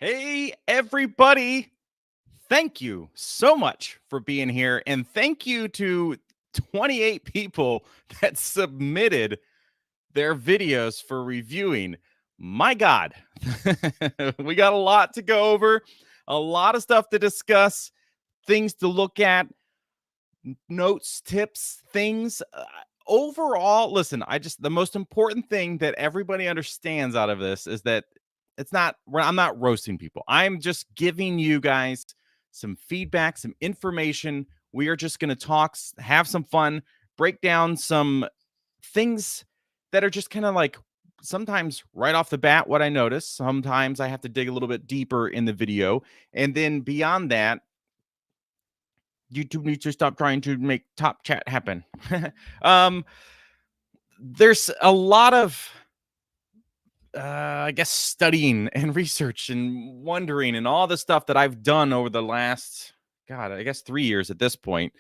Hey, everybody. Thank you so much for being here. And thank you to 28 people that submitted their videos for reviewing. My God, we got a lot to go over, a lot of stuff to discuss, things to look at, notes, tips, things. Overall, listen, the most important thing that everybody understands out of this is that I'm not roasting people. I'm just giving you guys some feedback, some information. We are just going to talk, have some fun, break down some things that are just kind of like sometimes right off the bat what I notice. Sometimes I have to dig a little bit deeper in the video. And then beyond that, YouTube needs to stop trying to make top chat happen. um, there's a lot of I guess studying and research and wondering and all the stuff that I've done over the last, God, I guess 3 years at this point.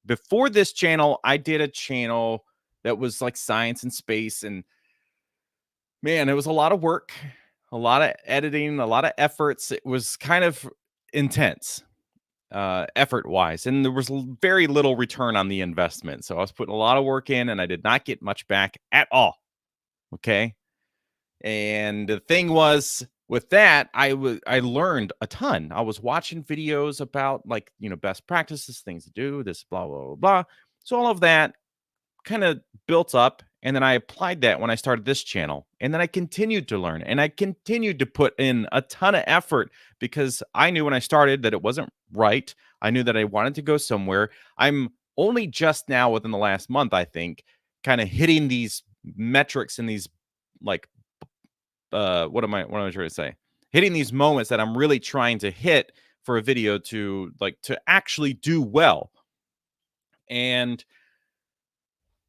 Before this channel, I did a channel that was like science and space. And man, it was a lot of work, a lot of editing, a lot of efforts. It was kind of intense effort wise. And there was very little return on the investment. So I was putting a lot of work in and I did not get much back at all. Okay. And the thing was with that, I learned a ton. I was watching videos about like, best practices, things to do, this blah, blah, blah, blah. So all of that kind of built up. And then I applied that when I started this channel. And then I continued to learn and I continued to put in a ton of effort because I knew when I started that it wasn't right. I knew that I wanted to go somewhere. I'm only just now within the last month, I think, kind of hitting these metrics and these like what am I trying to say? Hitting these moments that I'm really trying to hit for a video to actually do well. And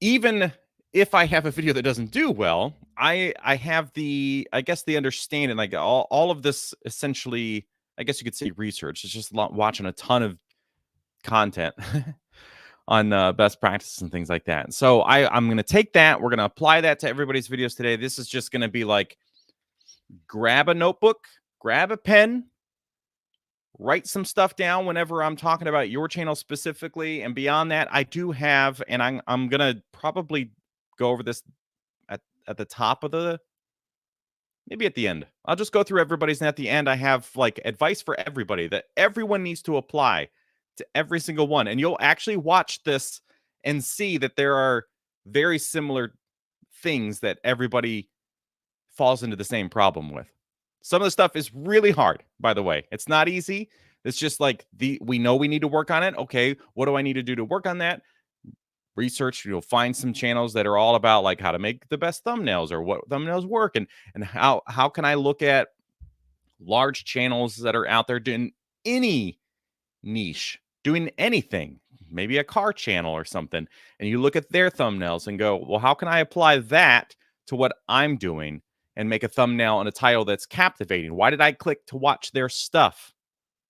even if I have a video that doesn't do well, I have the understanding, like all of this essentially, I guess you could say research. It's just watching a ton of content on best practices and things like that. So I'm going to take that. We're going to apply that to everybody's videos today. This is just going to be like, grab a notebook, grab a pen, write some stuff down whenever I'm talking about your channel specifically. And beyond that, I do have, and I'm going to probably go over this at the top of maybe at the end. I'll just go through everybody's, and at the end, I have like advice for everybody that everyone needs to apply to every single one. And you'll actually watch this and see that there are very similar things that everybody falls into the same problem with. Some of the stuff is really hard, by the way. It's not easy. It's just like we know we need to work on it. Okay, what do I need to do to work on that? Research. You'll find some channels that are all about like how to make the best thumbnails or what thumbnails work, and how can I look at large channels that are out there doing any niche, doing anything, maybe a car channel or something, and you look at their thumbnails and go, well, how can I apply that to what I'm doing and make a thumbnail and a title that's captivating? Why did I click to watch their stuff?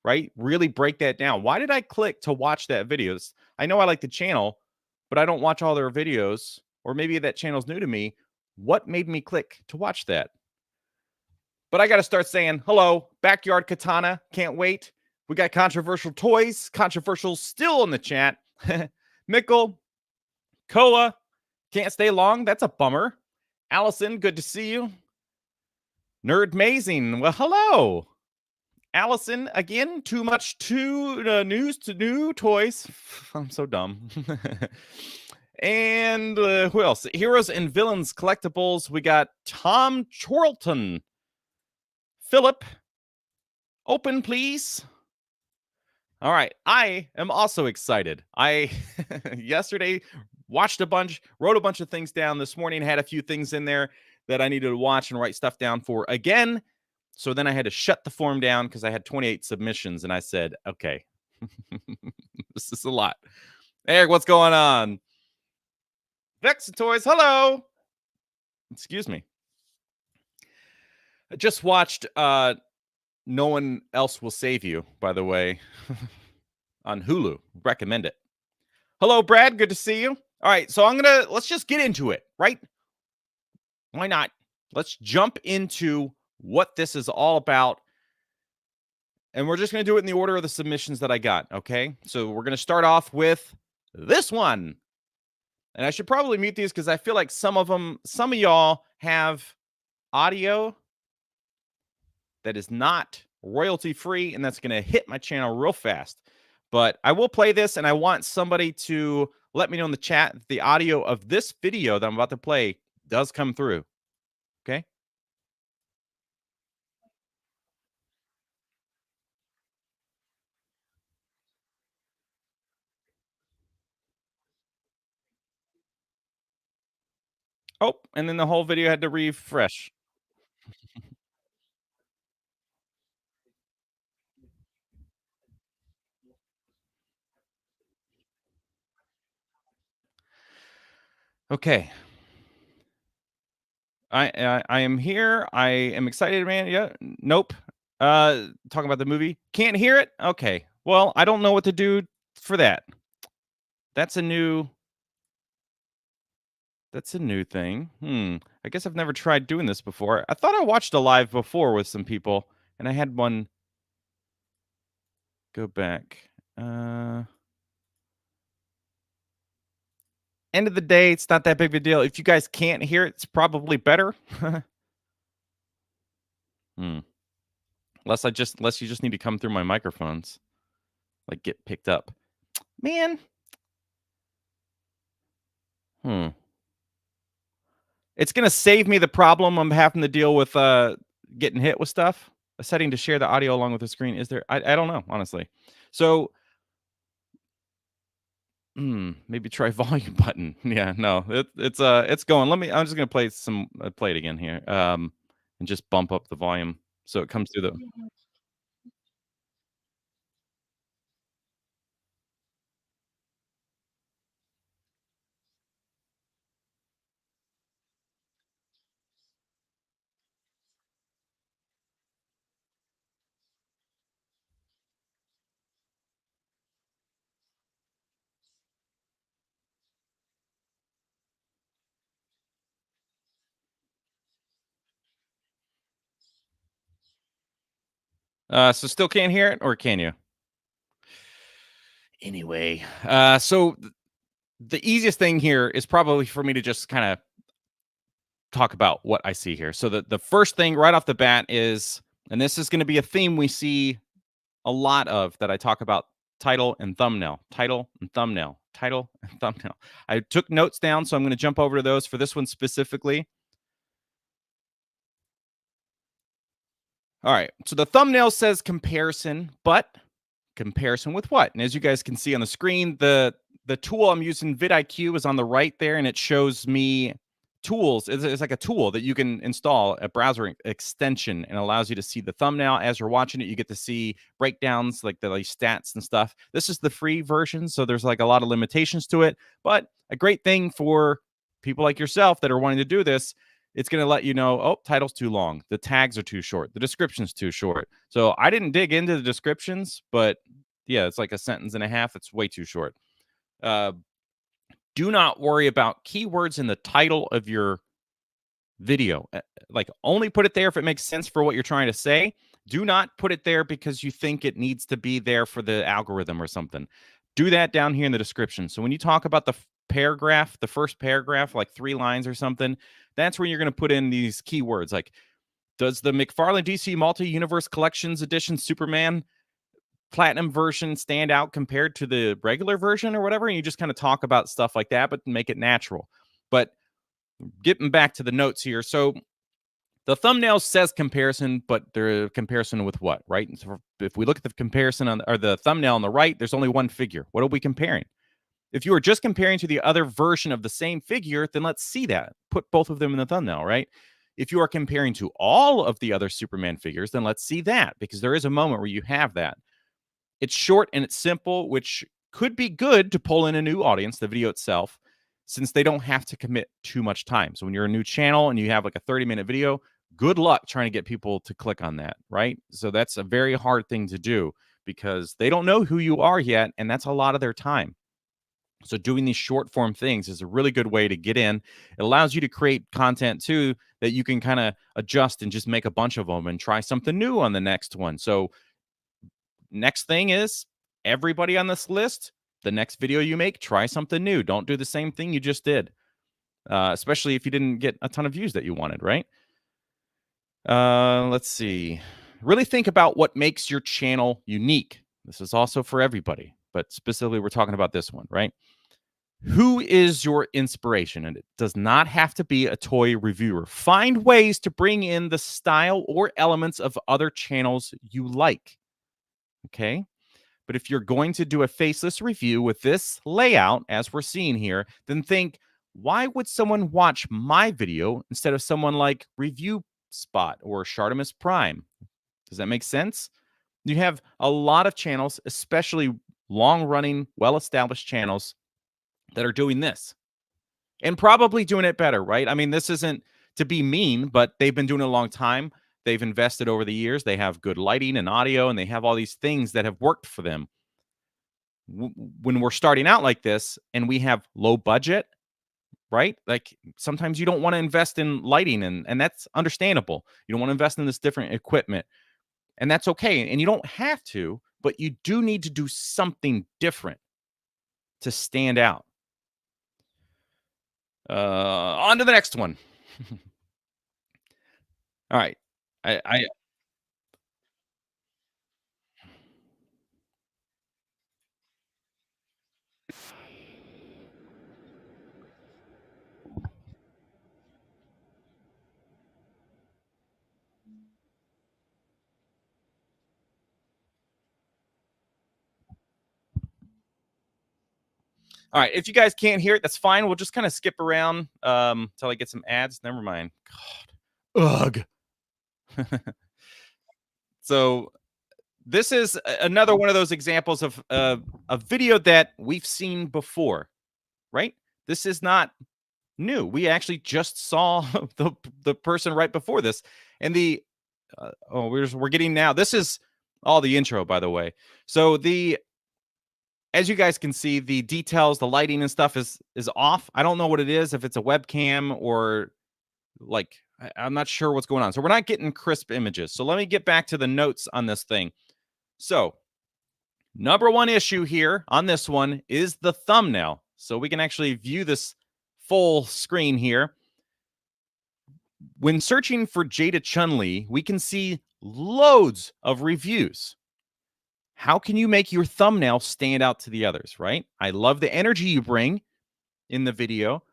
Right? Really break that down. Why did I click to watch that video? I know I like the channel, but I don't watch all their videos, or maybe that channel's new to me. What made me click to watch that? But I got to start saying, hello, Backyard Katana. Can't wait. We got controversial toys, controversial still in the chat. Mickle, Koa, can't stay long. That's a bummer. Allison, good to see you. Nerd Mazing, well, hello. Allison, again, too much news to new toys. I'm so dumb. And who else? Heroes and Villains Collectibles. We got Tom Chorlton. Philip, open, please. All right. I am also excited. I yesterday watched a bunch, wrote a bunch of things down. This morning had a few things in there that I needed to watch and write stuff down for again. So then I had to shut the form down because I had 28 submissions, and I said, okay, this is a lot. Eric, what's going on? Vex Toys, hello. Excuse me. I just watched No One Else Will Save You, by the way, on Hulu. Recommend it. Hello, Brad. Good to see you. All right, so let's just get into it, right? Why not? Let's jump into what this is all about And we're just going to do it in the order of the submissions that I got. Okay. So we're going to start off with this one. And I should probably mute these because I feel like some of y'all have audio that is not royalty free, and that's going to hit my channel real fast. But I will play this, and I want somebody to let me know in the chat that the audio of this video that I'm about to play does come through. Okay. Oh, and then the whole video had to refresh. Okay. I am here. I am excited, man. Yeah. Nope. Talking about the movie. Can't hear it? Okay. Well, I don't know what to do for that. That's a new thing. I guess I've never tried doing this before. I thought I watched a live before with some people, and I had one go back. End of the day, it's not that big of a deal. If you guys can't hear it, it's probably better. Unless you just need to come through my microphones, like get picked up. Man. It's gonna save me the problem I'm having to deal with getting hit with stuff. A setting to share the audio along with the screen. Is there? I don't know, honestly. So maybe try volume button. Yeah, no, it's going. I'm just gonna play it again here. And just bump up the volume so it comes through the. So still can't hear it, or can you? Anyway, so the easiest thing here is probably for me to just kind of talk about what I see here. So the first thing right off the bat is, and this is going to be a theme we see a lot of that I talk about: title and thumbnail, title and thumbnail, title and thumbnail. I took notes down, so I'm going to jump over to those for this one specifically. All right. So the thumbnail says comparison, but comparison with what? And as you guys can see on the screen, the tool I'm using, vidIQ, is on the right there, and it shows me tools. It's like a tool that you can install, a browser extension, and allows you to see the thumbnail as you're watching it. You get to see breakdowns, like the stats and stuff. This is the free version, so there's like a lot of limitations to it, but a great thing for people like yourself that are wanting to do this. It's going to let you know, oh, title's too long, the tags are too short, the description's too short. So I didn't dig into the descriptions, but yeah, it's like a sentence and a half. It's way too short. Do not worry about keywords in the title of your video. Like, only put it there if it makes sense for what you're trying to say. Do not put it there because you think it needs to be there for the algorithm or something. Do that down here in the description. So when you talk about the paragraph, the first paragraph, like 3 lines or something, that's where you're going to put in these keywords. Like, does the McFarlane DC Multi-Universe Collections Edition Superman Platinum version stand out compared to the regular version or whatever? And you just kind of talk about stuff like that, but make it natural. But getting back to the notes here. So the thumbnail says comparison, but they're comparison with what, right? And so if we look at the comparison or the thumbnail on the right, there's only one figure. What are we comparing? If you are just comparing to the other version of the same figure, then let's see that. Put both of them in the thumbnail, right? If you are comparing to all of the other Superman figures, then let's see that, because there is a moment where you have that. It's short and it's simple, which could be good to pull in a new audience, the video itself, since they don't have to commit too much time. So when you're a new channel and you have like a 30-minute video, good luck trying to get people to click on that, right? So that's a very hard thing to do because they don't know who you are yet, and that's a lot of their time. So doing these short form things is a really good way to get in. It allows you to create content too that you can kind of adjust and just make a bunch of them and try something new on the next one. So next thing is everybody on this list, the next video you make, try something new. Don't do the same thing you just did, especially if you didn't get a ton of views that you wanted, right? Let's see. Really think about what makes your channel unique. This is also for everybody, but specifically we're talking about this one, right? Who is your inspiration? And it does not have to be a toy reviewer. Find ways to bring in the style or elements of other channels you like. Okay. But if you're going to do a faceless review with this layout, as we're seeing here, then think, why would someone watch my video instead of someone like Review Spot or Shartimus Prime? Does that make sense? You have a lot of channels, especially long-running, well-established channels that are doing this and probably doing it better, right? I mean, this isn't to be mean, but they've been doing it a long time. They've invested over the years. They have good lighting and audio, and they have all these things that have worked for them. When we're starting out like this and we have low budget, right? Like sometimes you don't want to invest in lighting, and that's understandable. You don't want to invest in this different equipment, and that's okay. And you don't have to, but you do need to do something different to stand out. On to the next one. All right. I All right. If you guys can't hear it, that's fine. We'll just kind of skip around till I get some ads. Never mind. God. Ugh. So this is another one of those examples of a video that we've seen before, right? This is not new. We actually just saw the person right before this, and the we're getting now. This is all the intro, by the way. So as you guys can see, the details, the lighting and stuff is off. I don't know what it is, if it's a webcam or like I'm not sure what's going on. So we're not getting crisp images. So let me get back to the notes on this thing. So number one issue here on this one is the thumbnail. So we can actually view this full screen here. When searching for Jada Chun-Li, we can see loads of reviews. How can you make your thumbnail stand out to the others, right? I love the energy you bring in the video.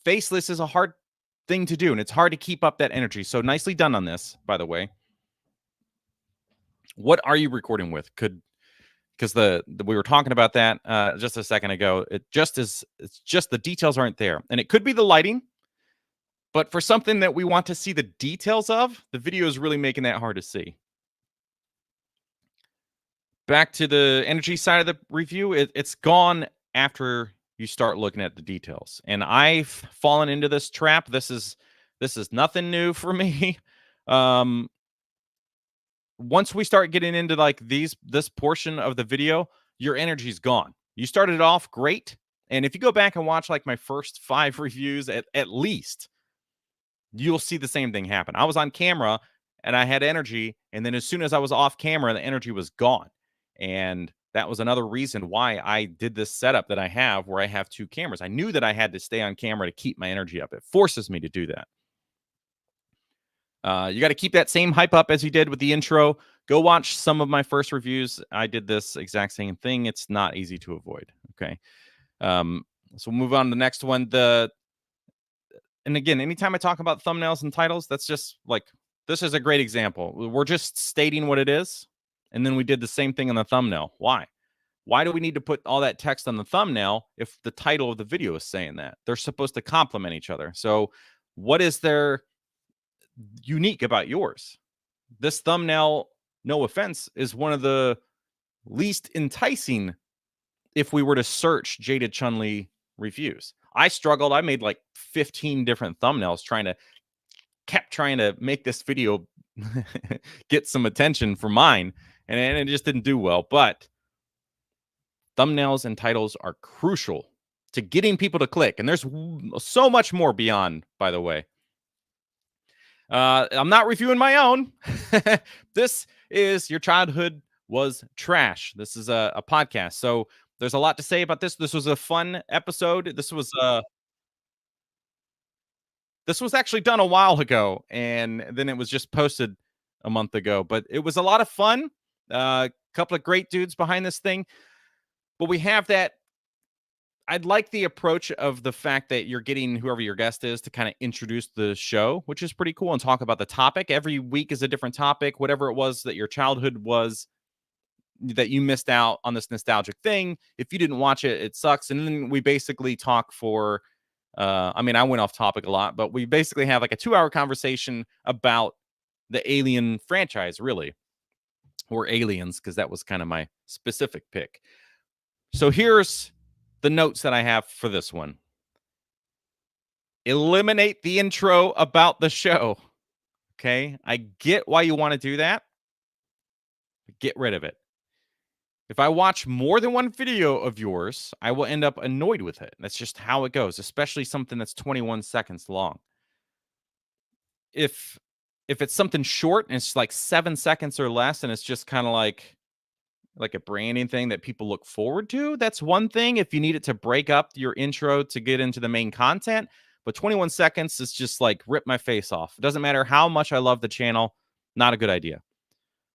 Faceless is a hard thing to do, and it's hard to keep up that energy. So nicely done on this, by the way. What are you recording with? Because we were talking about that just a second ago. It's just the details aren't there, and it could be the lighting. But for something that we want to see the details of, the video is really making that hard to see. Back to the energy side of the review, it's gone after you start looking at the details. And I've fallen into this trap. This is nothing new for me. Once we start getting into like this portion of the video, your energy's gone. You started off great. And if you go back and watch like my first 5 reviews at least, you'll see the same thing happen. I was on camera and I had energy, and then as soon as I was off camera, the energy was gone. And that was another reason why I did this setup that I have, where I have 2 cameras. I knew that I had to stay on camera to keep my energy up. It forces me to do that. You got to keep that same hype up as you did with the intro. Go watch some of my first reviews. I did this exact same thing. It's not easy to avoid. Okay. So we'll move on to the next one. And again, anytime I talk about thumbnails and titles, that's just like, this is a great example. We're just stating what it is. And then we did the same thing on the thumbnail. Why? Why do we need to put all that text on the thumbnail if the title of the video is saying that? They're supposed to complement each other. So what is there unique about yours? This thumbnail, no offense, is one of the least enticing if we were to search Jada Chun-Li reviews. I struggled. I made like 15 different thumbnails kept trying to make this video get some attention for mine, and it just didn't do well. But thumbnails and titles are crucial to getting people to click, and there's so much more beyond, by the way. I'm not reviewing my own. This is your childhood was trash. This is a podcast. So there's a lot to say about this. This was a fun episode. This was actually done a while ago, and then it was just posted a month ago. But it was a lot of fun. A couple of great dudes behind this thing. But we have that. I'd like the approach of the fact that you're getting whoever your guest is to kind of introduce the show, which is pretty cool, and talk about the topic. Every week is a different topic, whatever it was that your childhood was that you missed out on this nostalgic thing. If you didn't watch it, it sucks. And then we basically talk for I mean, I went off topic a lot, but we basically have like a 2-hour conversation about the Alien franchise, really, or Aliens, because that was kind of my specific pick. So here's the notes that I have for this one. Eliminate the intro about the show. Okay. I get why you want to do that. Get rid of it. If I watch more than one video of yours, I will end up annoyed with it. That's just how it goes, especially something that's 21 seconds long. If it's something short and it's like 7 seconds or less, and it's just kind of like a branding thing that people look forward to, that's one thing. If you need it to break up your intro to get into the main content, but 21 seconds is just like rip my face off. It doesn't matter how much I love the channel, not a good idea.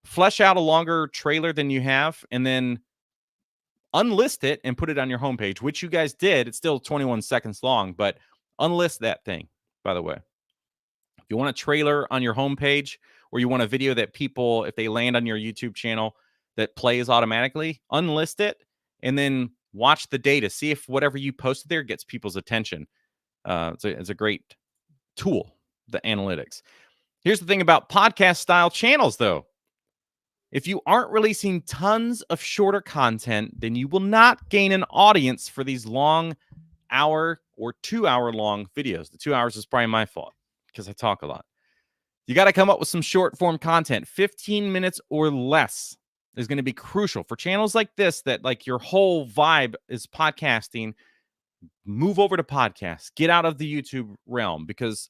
Flesh out a longer trailer than you have, and then unlist it and put it on your homepage, which you guys did. It's still 21 seconds long, but unlist that thing, by the way. If you want a trailer on your homepage, or you want a video that people, if they land on your YouTube channel, that plays automatically, unlist it and then watch the data. See if whatever you posted there gets people's attention. It's a great tool, the analytics. Here's the thing about podcast style channels, though. If you aren't releasing tons of shorter content, then you will not gain an audience for these long hour or 2-hour long videos. The 2 hours is probably my fault because I talk a lot. You got to come up with some short form content. 15 minutes or less is going to be crucial for channels like this, that like your whole vibe is podcasting. Move over to podcasts. Get out of the YouTube realm, because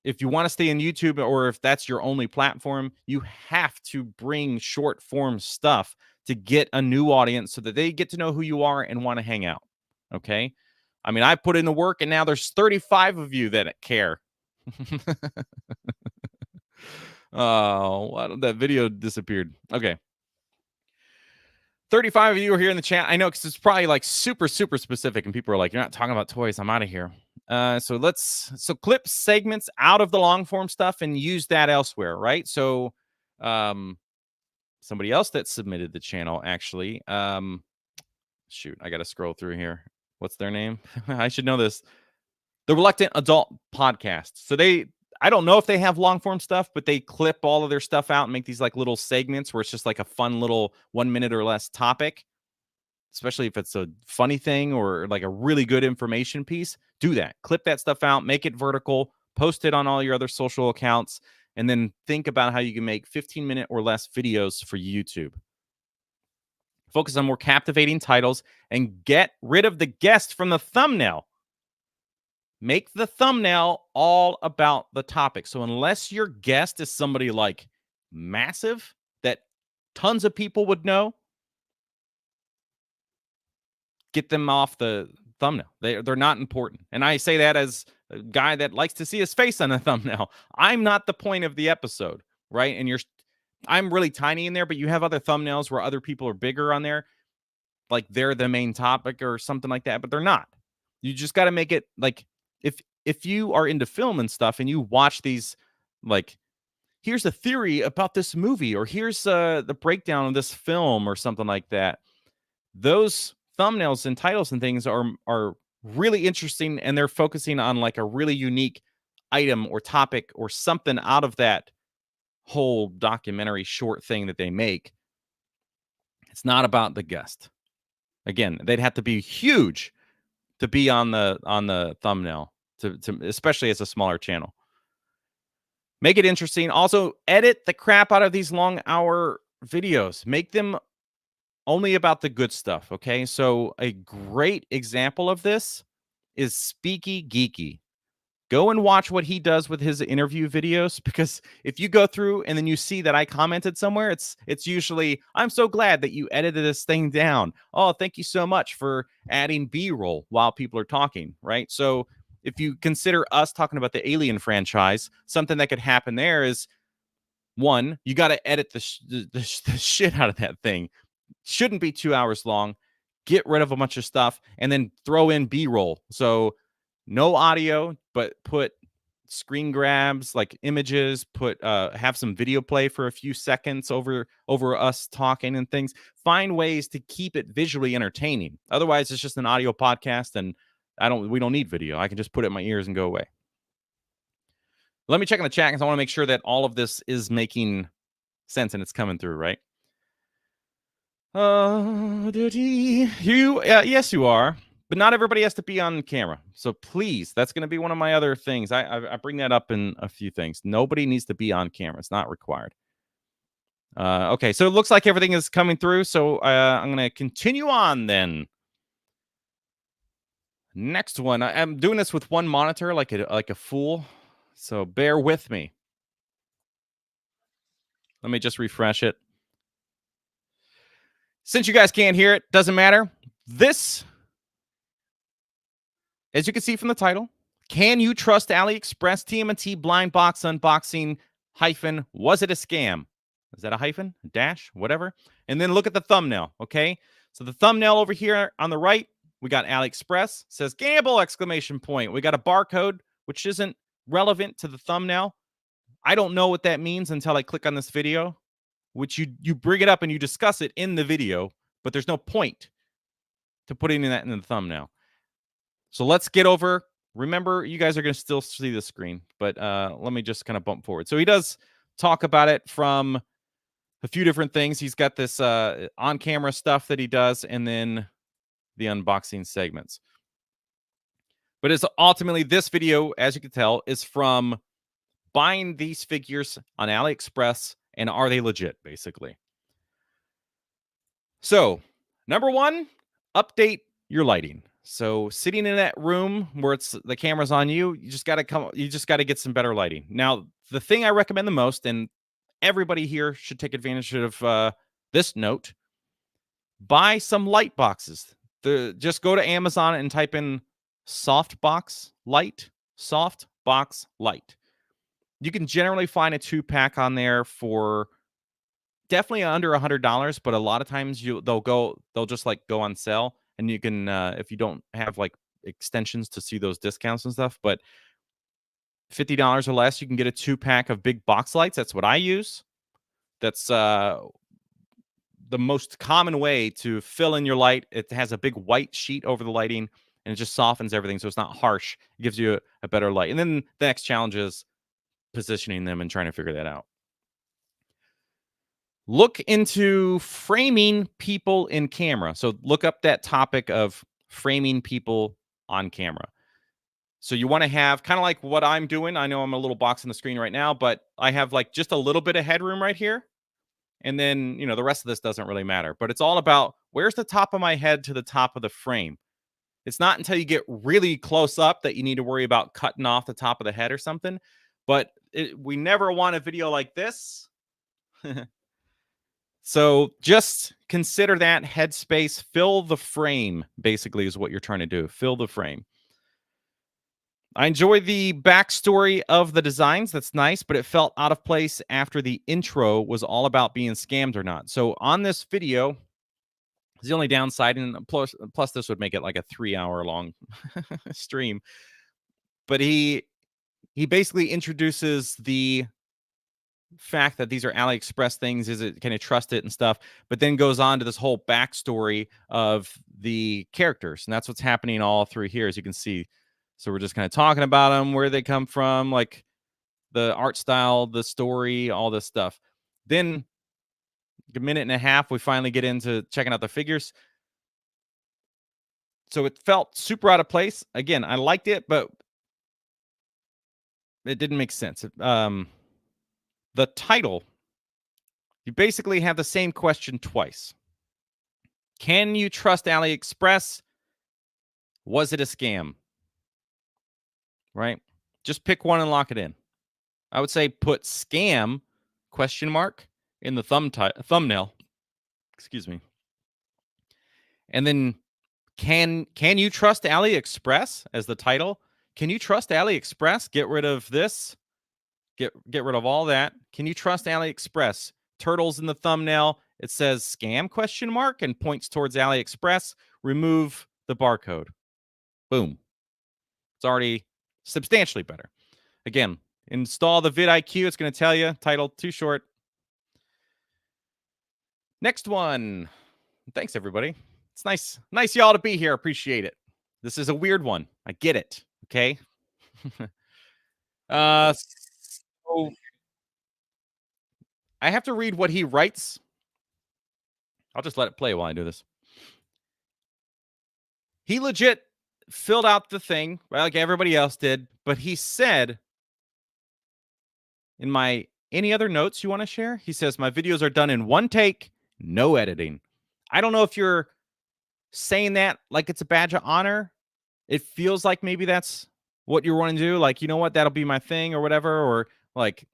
if you want to stay in YouTube, or if that's your only platform, you have to bring short form stuff to get a new audience so that they get to know who you are and want to hang out. Okay. I mean, I put in the work, and now there's 35 of you that care. Oh, that video disappeared. Okay. 35 of you are here in the chat. I know, because it's probably like super, super specific, and people are like, you're not talking about toys. I'm out of here. So clip segments out of the long form stuff and use that elsewhere, right? So somebody else that submitted the channel, actually, shoot, I got to scroll through here. What's their name? I should know this. The Reluctant Adult Podcast. So I don't know if they have long form stuff, but they clip all of their stuff out and make these like little segments where it's just like a fun little 1 minute or less topic. Especially if it's a funny thing or like a really good information piece, do that. Clip that stuff out, make it vertical, post it on all your other social accounts, and then think about how you can make 15-minute or less videos for YouTube. Focus on more captivating titles and get rid of the guest from the thumbnail. Make the thumbnail all about the topic. So unless your guest is somebody like massive that tons of people would know, get them off the thumbnail. They're not important. And I say that as a guy that likes to see his face on a thumbnail. I'm not the point of the episode, right? And I'm really tiny in there, but you have other thumbnails where other people are bigger on there, like they're the main topic or something like that, but they're not. You just got to make it like, if you are into film and stuff and you watch these, like, here's a theory about this movie, or here's the breakdown of this film or something like that, those thumbnails and titles and things are really interesting, and they're focusing on like a really unique item or topic or something out of that whole documentary short thing that they make. It's not about the guest. Again, they'd have to be huge to be on the thumbnail, to especially as a smaller channel. Make it interesting. Also, edit the crap out of these long hour videos. Make them only about the good stuff, okay? So a great example of this is Speaky Geeky. Go and watch what he does with his interview videos, because if you go through and then you see that I commented somewhere, it's usually, I'm so glad that you edited this thing down. Oh, thank you so much for adding B-roll while people are talking, right? So if you consider us talking about the Alien franchise, something that could happen there is, one, you got to edit the shit out of that thing. Shouldn't be 2 hours long. Get rid of a bunch of stuff and then throw in B-roll. So no audio, but put screen grabs, like images, put have some video play for a few seconds over us talking and things. Find ways to keep it visually entertaining. Otherwise, it's just an audio podcast, and we don't need video. I can just put it in my ears and go away. Let me check in the chat because I want to make sure that all of this is making sense and it's coming through, right? Yes, you are. But not everybody has to be on camera. So please, that's going to be one of my other things. I bring that up in a few things. Nobody needs to be on camera. It's not required. Okay, so it looks like everything is coming through. So I'm going to continue on then. Next one. I'm doing this with one monitor like a fool. So bear with me. Let me just refresh it. Since you guys can't hear it, doesn't matter. This, as you can see from the title, can you trust AliExpress TMNT blind box unboxing hyphen, was it a scam? Is that a hyphen, a dash, whatever? And then look at the thumbnail, okay? So the thumbnail over here on the right, we got AliExpress, says gamble, exclamation point. We got a barcode, which isn't relevant to the thumbnail. I don't know what that means until I click on this video, which you bring it up and you discuss it in the video, but there's no point to putting that in the thumbnail. So let's get over. Remember, you guys are going to still see the screen, but let me just kind of bump forward. So he does talk about it from a few different things. He's got this on-camera stuff that he does, and then the unboxing segments. But it's ultimately, this video, as you can tell, is from buying these figures on AliExpress, and are they legit, basically. So, number one, update your lighting. So sitting in that room where it's the camera's on you, you just got to get some better lighting. Now, the thing I recommend the most, and everybody here should take advantage of this note, buy some light boxes. Just go to Amazon and type in softbox light, softbox light. You can generally find a 2-pack on there for definitely under $100, but a lot of times they'll just like go on sale, and you can if you don't have like extensions to see those discounts and stuff, but $50 or less, you can get a 2-pack of big box lights. That's what I use. That's the most common way to fill in your light. It has a big white sheet over the lighting, and it just softens everything so it's not harsh. It gives you a better light. And then the next challenge is positioning them and trying to figure that out. Look into framing people in camera. So look up that topic of framing people on camera. So you want to have kind of like what I'm doing. I know I'm a little box on the screen right now, but I have like just a little bit of headroom right here. And then, the rest of this doesn't really matter. But it's all about, where's the top of my head to the top of the frame? It's not until you get really close up that you need to worry about cutting off the top of the head or something. But we never want a video like this. So just consider that headspace. Fill the frame, basically, is what you're trying to do. Fill the frame. I enjoy the backstory of the designs. That's nice, but it felt out of place after the intro was all about being scammed or not. So on this video, the only downside, and plus this would make it like a 3-hour-long stream, but he basically introduces the fact that these are AliExpress things. Can you trust it and stuff? But then goes on to this whole backstory of the characters, and that's what's happening all through here, as you can see. So we're just kind of talking about them, where they come from, like the art style, the story, all this stuff. Then a minute and a half, we finally get into checking out the figures. So it felt super out of place. Again, I liked it, but it didn't make sense. The title, you basically have the same question twice. Can you trust AliExpress? Was it a scam? Right? Just pick one and lock it in. I would say put scam question mark in the thumbnail. Excuse me. And then can you trust AliExpress as the title? Can you trust AliExpress? Get rid of this. Get rid of all that. Can you trust AliExpress? Turtles in the thumbnail. It says scam question mark and points towards AliExpress. Remove the barcode. Boom. It's already substantially better. Again, install the vidIQ. It's going to tell you. Title too short. Next one. Thanks, everybody. It's nice y'all to be here. Appreciate it. This is a weird one. I get it. Okay. So I have to read what he writes. I'll just let it play while I do this. He legit filled out the thing like everybody else did, but he said in my any other notes you want to share, he says my videos are done in one take, no editing. I don't know if you're saying that like it's a badge of honor. It feels like maybe that's what you want to do. Like, you know what, that'll be my thing or whatever. Or like,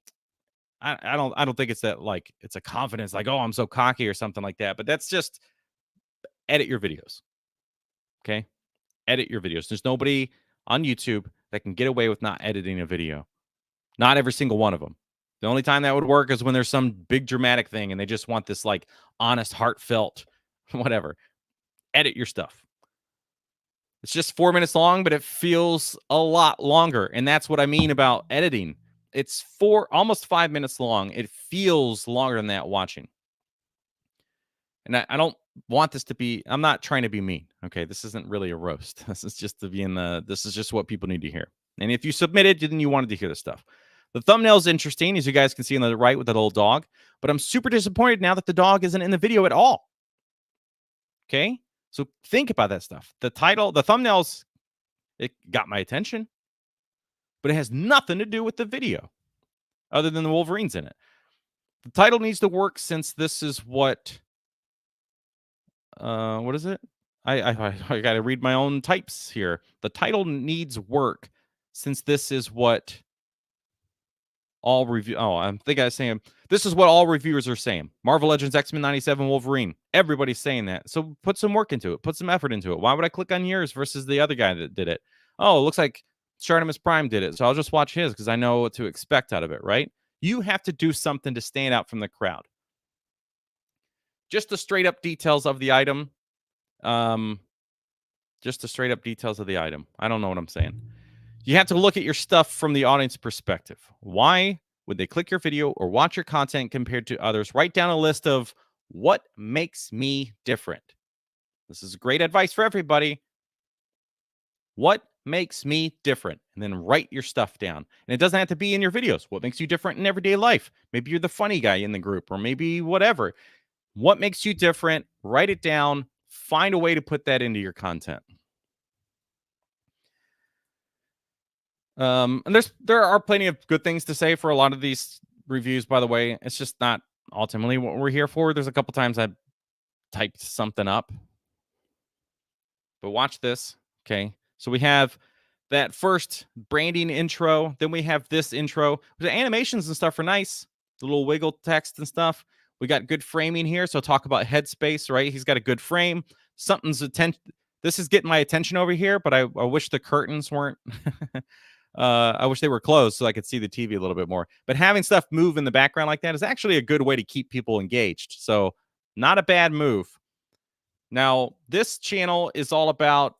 I don't think it's that like it's a confidence, like, oh, I'm so cocky or something like that. But that's just edit your videos. Okay. Edit your videos. There's nobody on YouTube that can get away with not editing a video. Not every single one of them. The only time that would work is when there's some big dramatic thing and they just want this like honest, heartfelt, whatever. Edit your stuff. It's just 4 minutes long, but it feels a lot longer. And that's what I mean about editing. It's almost 5 minutes long. It feels longer than that watching. And I don't want this to be, I'm not trying to be mean. Okay. This isn't really a roast. This is just to be this is just what people need to hear. And if you submitted, then you wanted to hear this stuff. The thumbnail is interesting, as you guys can see on the right with that little dog. But I'm super disappointed now that the dog isn't in the video at all. Okay. So think about that stuff. The title, the thumbnails, it got my attention, but it has nothing to do with the video other than the Wolverines in it. The title needs to work since this is what is it? I got to read my own types here. The title needs work since this is what all review. Oh, I think I was saying this is what all reviewers are saying. Marvel Legends, X-Men 97, Wolverine. Everybody's saying that. So put some work into it. Put some effort into it. Why would I click on yours versus the other guy that did it? Oh, it looks like Shartimus Prime did it. So I'll just watch his because I know what to expect out of it, right? You have to do something to stand out from the crowd. Just the straight up details of the item. Just the straight up details of the item. I don't know what I'm saying. You have to look at your stuff from the audience perspective. Why would they click your video or watch your content compared to others? Write down a list of what makes me different. This is great advice for everybody. What makes me different? And then write your stuff down. And it doesn't have to be in your videos. What makes you different in everyday life? Maybe you're the funny guy in the group, or maybe whatever. What makes you different? Write it down. Find a way to put that into your content. And there are plenty of good things to say for a lot of these reviews, by the way. It's just not ultimately what we're here for. There's a couple times I typed something up. But watch this. Okay. So we have that first branding intro. Then we have this intro. The animations and stuff are nice. The little wiggle text and stuff. We got good framing here. So talk about headspace, right? He's got a good frame. Something's attention. This is getting my attention over here, but I wish the curtains weren't. I wish they were closed so I could see the TV a little bit more. But having stuff move in the background like that is actually a good way to keep people engaged. So not a bad move. Now, this channel is all about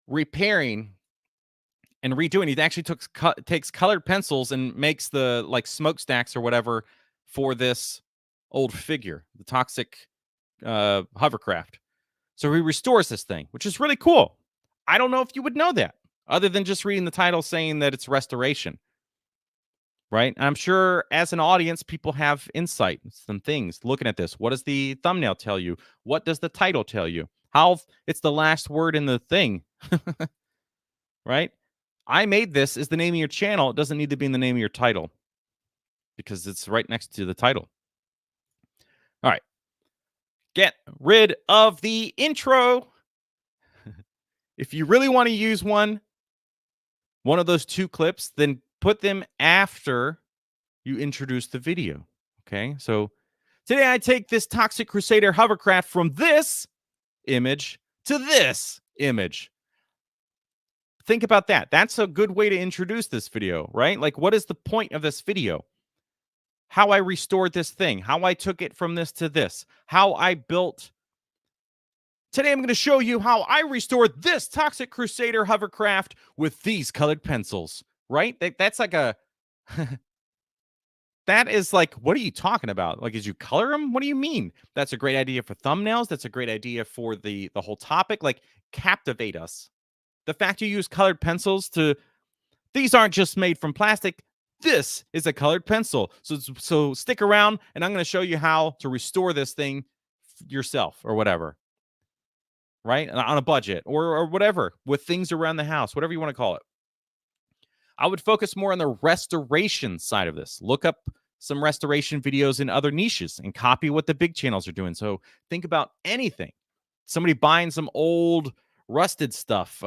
repairing and redoing. He actually takes colored pencils and makes the like smokestacks or whatever for this old figure, the toxic hovercraft. So he restores this thing, which is really cool. I don't know if you would know that other than just reading the title saying that it's restoration. Right? And I'm sure as an audience, people have insight, some things looking at this. What does the thumbnail tell you? What does the title tell you? How it's the last word in the thing. Right? I made this as the name of your channel. It doesn't need to be in the name of your title because it's right next to the title. All right. Get rid of the intro. If you really want to use one, one of those two clips, then put them after you introduce the video. Okay. So today I take this Toxic Crusader hovercraft from this image to this image. Think about that. That's a good way to introduce this video, right? Like, what is the point of this video? How I restored this thing, how I took it from this to this, how I built. Today, I'm going to show you how I restored this Toxic Crusader hovercraft with these colored pencils, right? That's like a, that is like, what are you talking about? Like, did you color them? What do you mean? That's a great idea for thumbnails. That's a great idea for the whole topic. Like, captivate us. The fact you use colored pencils to, these aren't just made from plastic. This is a colored pencil. So stick around, and I'm going to show you how to restore this thing yourself or whatever, right? On a budget or whatever, with things around the house, whatever you want to call it. I would focus more on the restoration side of this. Look up some restoration videos in other niches and copy what the big channels are doing. So think about anything. Somebody buying some old rusted stuff,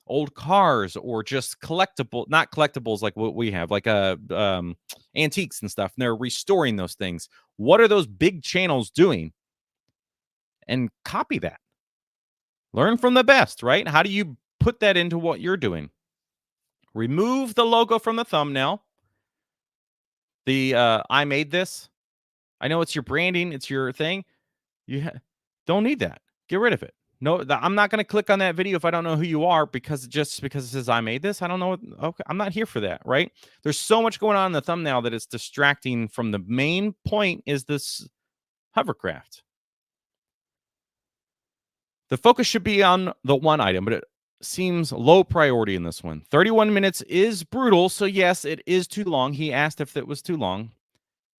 old cars, or just collectible, not collectibles like what we have, like antiques and stuff. And they're restoring those things. What are those big channels doing? And copy that. Learn from the best, right? How do you put that into what you're doing? Remove the logo from the thumbnail. The I made this. I know it's your branding, it's your thing. Don't need that. Get rid of it. No, I'm not going to click on that video if I don't know who you are, because it says I made this. I don't know. Okay, I'm not here for that, right? There's so much going on in the thumbnail that it's distracting from the main point, is this hovercraft. The focus should be on the one item, but it seems low priority in this one. 31 minutes is brutal, so yes, it is too long. He asked if it was too long.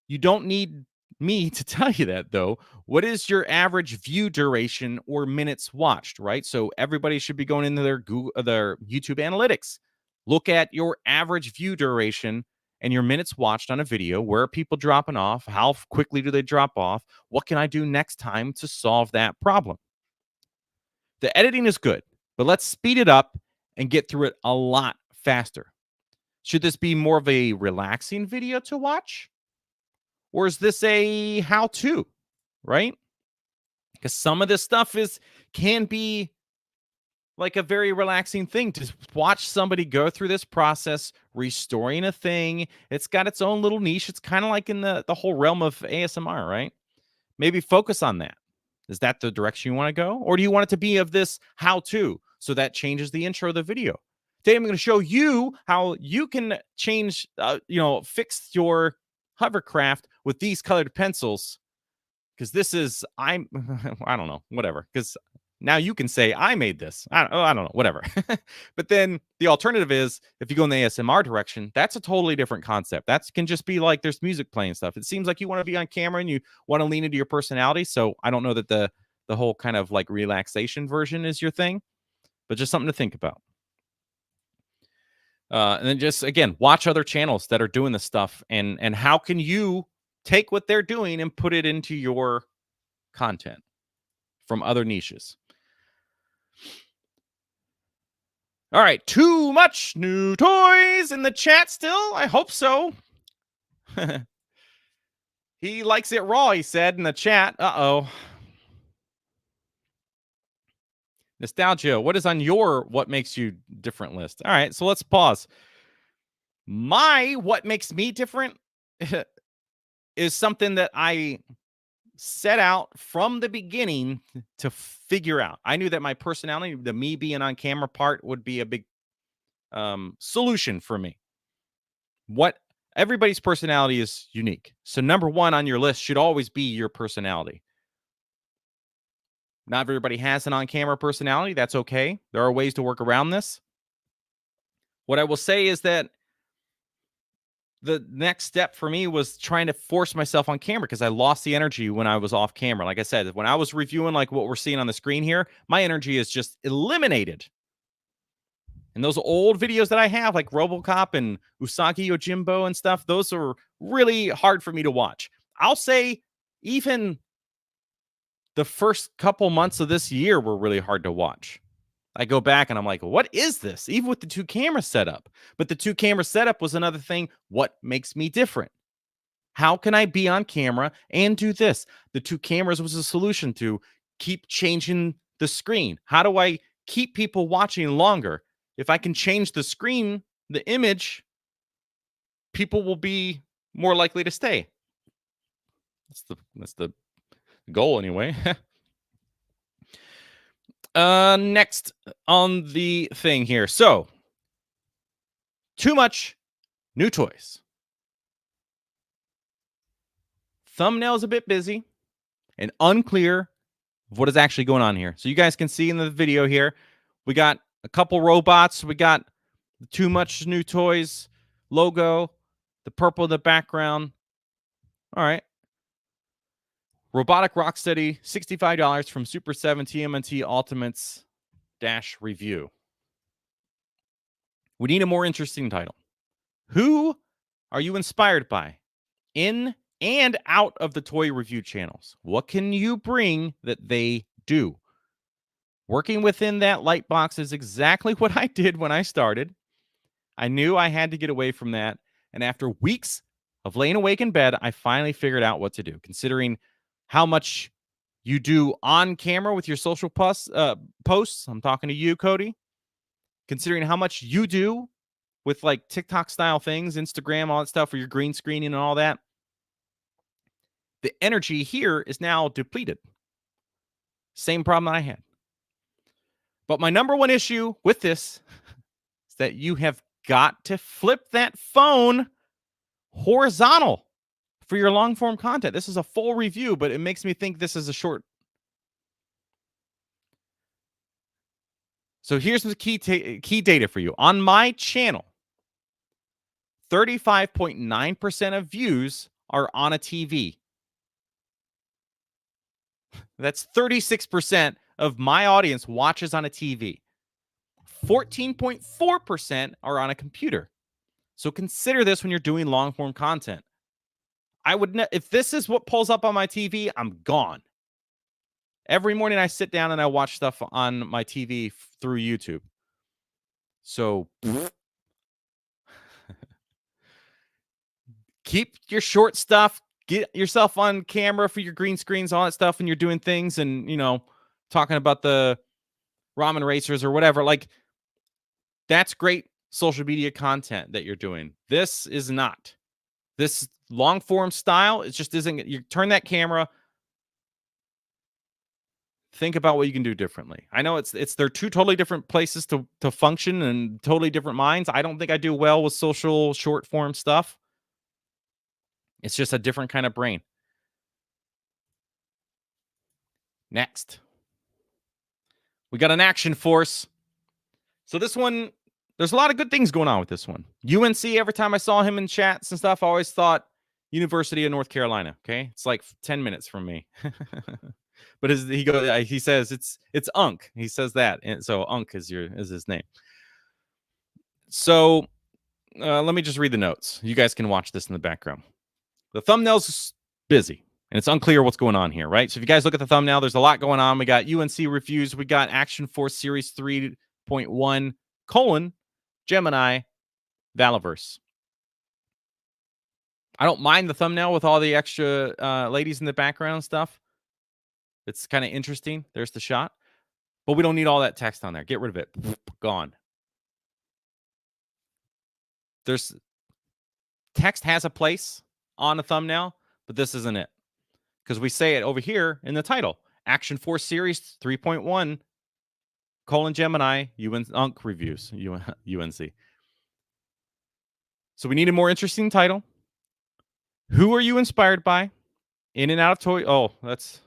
You don't need me to tell you that, though. What is your average view duration or minutes watched, right? So everybody should be going into their YouTube analytics. Look at your average view duration and your minutes watched on a video. Where are people dropping off? How quickly do they drop off? What can I do next time to solve that problem? The editing is good, but let's speed it up and get through it a lot faster. Should this be more of a relaxing video to watch? Or is this a how-to, right? Because some of this stuff can be like a very relaxing thing to watch somebody go through this process, restoring a thing. It's got its own little niche. It's kind of like in the whole realm of ASMR, right? Maybe focus on that. Is that the direction you want to go? Or do you want it to be of this how-to? So that changes the intro of the video. Today, I'm going to show you how you can change, fix your hovercraft with these colored pencils. Because this is, I don't know, whatever. Because now you can say, I made this. I don't know, whatever. But then the alternative is, if you go in the ASMR direction, that's a totally different concept. That can just be like, there's music playing stuff. It seems like you want to be on camera and you want to lean into your personality. So I don't know that the whole kind of like relaxation version is your thing, but just something to think about. And then just, again, watch other channels that are doing this stuff, and how can you take what they're doing and put it into your content from other niches. All right, too much new toys in the chat still? I hope so. He likes it raw, he said in the chat. Uh-oh. Nostalgia, what is on your what makes you different list? All right, so let's pause. My what makes me different is something that I set out from the beginning to figure out. I knew that my personality, the me being on camera part, would be a big solution for me. What everybody's personality is unique. So number one on your list should always be your personality. Not everybody has an on-camera personality. That's okay. There are ways to work around this. What I will say is that the next step for me was trying to force myself on camera, because I lost the energy when I was off camera. Like I said, when I was reviewing like what we're seeing on the screen here, my energy is just eliminated. And those old videos that I have, like RoboCop and Usagi Yojimbo and stuff, those are really hard for me to watch. I'll say even the first couple months of this year were really hard to watch. I go back and I'm like, what is this? Even with the 2 camera setup. But the 2 camera setup was another thing. What makes me different? How can I be on camera and do this? The 2 cameras was a solution to keep changing the screen. How do I keep people watching longer? If I can change the screen, the image, people will be more likely to stay. That's the goal anyway. Next on the thing here. So, too much new toys. Thumbnail is a bit busy and unclear of what is actually going on here. So you guys can see in the video here, we got a couple robots. We got the too much new toys logo, the purple in the background. All right. Robotic Rocksteady, $65 from Super 7 TMNT Ultimates - review. We need a more interesting title. Who are you inspired by in and out of the toy review channels? What can you bring that they do? Working within that light box is exactly what I did when I started. I knew I had to get away from that. And after weeks of laying awake in bed, I finally figured out what to do, considering how much you do on camera with your social posts. I'm talking to you, Cody. Considering how much you do with like TikTok style things, Instagram, all that stuff for your green screening and all that, the energy here is now depleted. Same problem that I had. But my number one issue with this is that you have got to flip that phone horizontal for your long form content. This is a full review, but it makes me think this is a short. So here's the key data for you. On my channel, 35.9% of views are on a TV. That's 36% of my audience watches on a TV. 14.4% are on a computer. So consider this when you're doing long form content. I would if this is what pulls up on my TV, I'm gone. Every morning I sit down and I watch stuff on my TV through YouTube. So keep your short stuff, get yourself on camera for your green screens, all that stuff when you're doing things and, talking about the ramen racers or whatever. Like, that's great social media content that you're doing. This is not. This long form style, it just isn't. You turn that camera, think about what you can do differently. I know they're two totally different places to function and totally different minds. I don't think I do well with social short form stuff. It's just a different kind of brain. Next, we got an action force. So this one, there's a lot of good things going on with this one. UNC, every time I saw him in chats and stuff, I always thought University of North Carolina. Okay, it's like 10 minutes from me. But he says it's Unk. He says that, and so Unk is his name. So let me just read the notes. You guys can watch this in the background. The thumbnail's busy, and it's unclear what's going on here, right? So if you guys look at the thumbnail, there's a lot going on. We got UNC reviews. We got Action Force Series 3.1 : Gemini Valaverse. I don't mind the thumbnail with all the extra ladies in the background and stuff. It's kind of interesting. There's the shot. But we don't need all that text on there. Get rid of it. Gone. There's text has a place on a thumbnail, but this isn't it. Because we say it over here in the title. Action Force Series 3.1 : Gemini UNC reviews. UNC. So we need a more interesting title. Who are you inspired by? In and out of toy. Oh, that's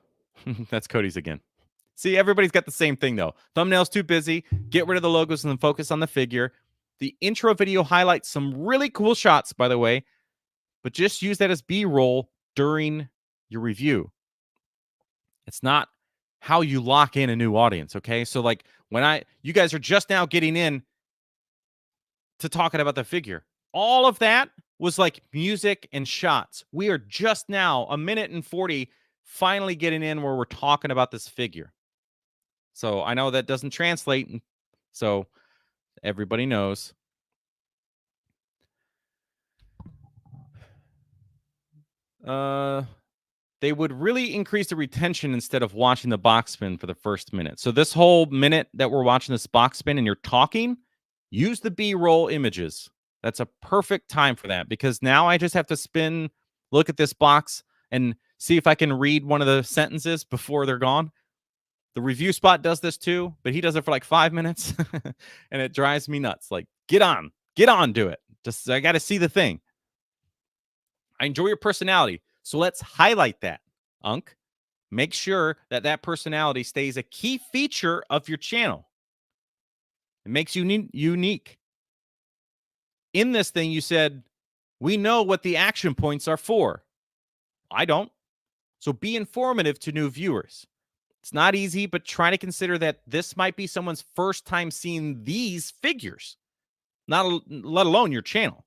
Cody's again. See, everybody's got the same thing, though. Thumbnail's too busy. Get rid of the logos and then focus on the figure. The intro video highlights some really cool shots, by the way, but just use that as B-roll during your review. It's not how you lock in a new audience, okay? So, like, you guys are just now getting in to talking about the figure. All of that was like music and shots. We are just now, 1:40, finally getting in where we're talking about this figure. So I know that doesn't translate So everybody knows. They would really increase the retention instead of watching the box spin for the first minute. So this whole minute that we're watching this box spin and you're talking, use the B-roll images. That's a perfect time for that, because now I just have to spin, look at this box, and see if I can read one of the sentences before they're gone. The review spot does this too, but he does it for like 5 minutes, and it drives me nuts. Like, get on, do it. Just, I got to see the thing. I enjoy your personality, so let's highlight that, Unc. Make sure that that personality stays a key feature of your channel. It makes you unique. In this thing, you said, we know what the action points are for. I don't. So be informative to new viewers. It's not easy, but try to consider that this might be someone's first time seeing these figures, let alone your channel.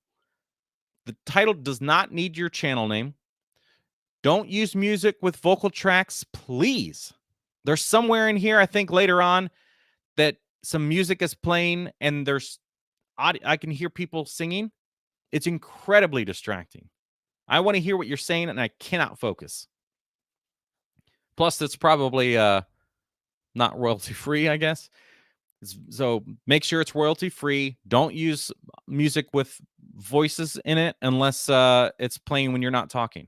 The title does not need your channel name. Don't use music with vocal tracks, please. There's somewhere in here, I think later on, that some music is playing and there's audio, I can hear people singing. It's incredibly distracting. I want to hear what you're saying and I cannot focus. Plus, it's probably not royalty free, I guess. So make sure it's royalty free. Don't use music with voices in it unless it's playing when you're not talking.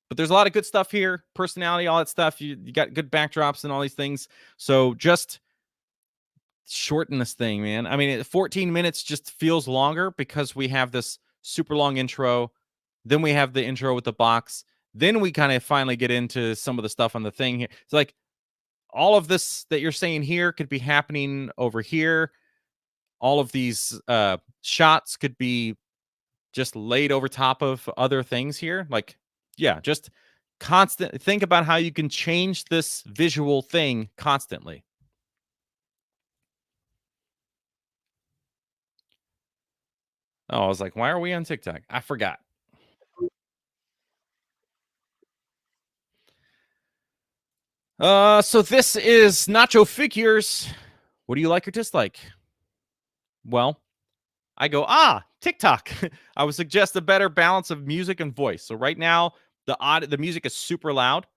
But there's a lot of good stuff here. Personality, all that stuff. You got good backdrops and all these things. So just shorten this thing, man. I mean, 14 minutes just feels longer because we have this super long intro. Then we have the intro with the box. Then we kind of finally get into some of the stuff on the thing here. It's like all of this that you're saying here could be happening over here. All of these shots could be just laid over top of other things here. Like, yeah, just constant. Think about how you can change this visual thing constantly. Oh, I was like, why are we on TikTok? I forgot. So this is Nacho Figures. What do you like or dislike? Well, I go, TikTok. I would suggest a better balance of music and voice. So right now, the music is super loud.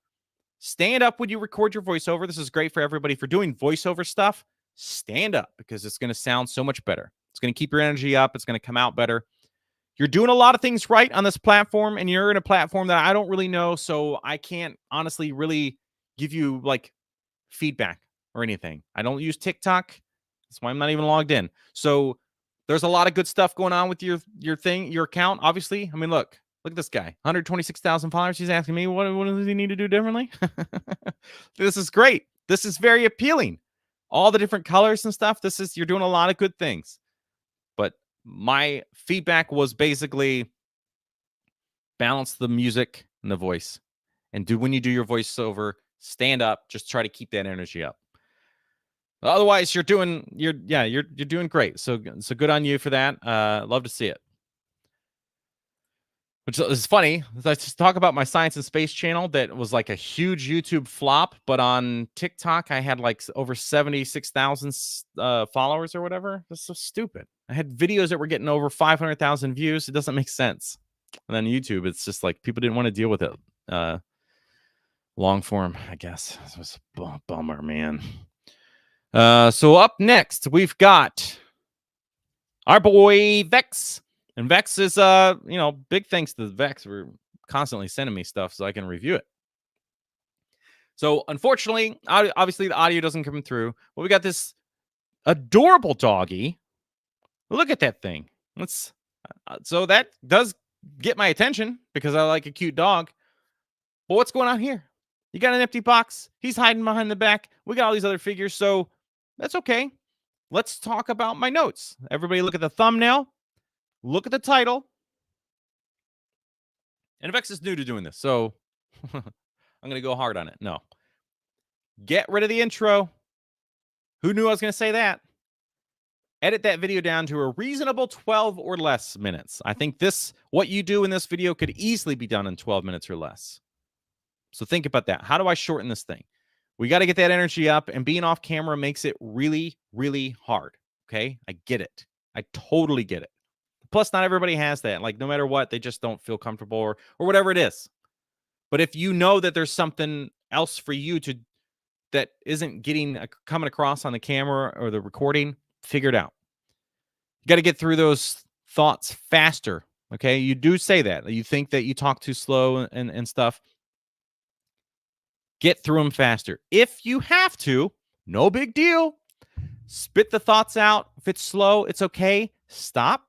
Stand up when you record your voiceover. This is great for everybody for doing voiceover stuff. Stand up because it's going to sound so much better. It's going to keep your energy up. It's going to come out better. You're doing a lot of things right on this platform, and you're in a platform that I don't really know, so I can't honestly really give you like feedback or anything. I don't use TikTok. That's why I'm not even logged in. So there's a lot of good stuff going on with your thing, your account, obviously. I mean, look at this guy. 126,000 followers. He's asking me, what does he need to do differently? This is great. This is very appealing. All the different colors and stuff. You're doing a lot of good things. But my feedback was basically balance the music and the voice. And when you do your voiceover, stand up. Just try to keep that energy up. Otherwise, you're doing great. So good on you for that. Love to see it. Which is funny. I just talk about my science and space channel that was like a huge YouTube flop, but on TikTok I had like over 76,000 followers or whatever. That's so stupid. I had videos that were getting over 500,000 views. It doesn't make sense. And then YouTube, it's just like people didn't want to deal with it. Long form, I guess. This was a bummer, man. So up next, we've got our boy Vex. And Vex is, big thanks to Vex for constantly sending me stuff so I can review it. So unfortunately, obviously the audio doesn't come through, but we got this adorable doggy. Look at that thing. So that does get my attention because I like a cute dog. But what's going on here? You got an empty box. He's hiding behind the back. We got all these other figures, so that's okay. Let's talk about my notes. Everybody look at the thumbnail. Look at the title. And Vex is new to doing this, so I'm going to go hard on it. No. Get rid of the intro. Who knew I was going to say that? Edit that video down to a reasonable 12 or less minutes. I think what you do in this video could easily be done in 12 minutes or less. So think about that. How do I shorten this thing? We got to get that energy up, and being off camera makes it really, really hard. Okay. I get it. I totally get it. Plus, not everybody has that. Like, no matter what, they just don't feel comfortable or whatever it is. But if you know that there's something else for you to that isn't coming across on the camera or the recording, figure it out. You got to get through those thoughts faster. Okay. You do say that. You think that you talk too slow and stuff. Get through them faster. If you have to, no big deal. Spit the thoughts out. If it's slow, it's okay. Stop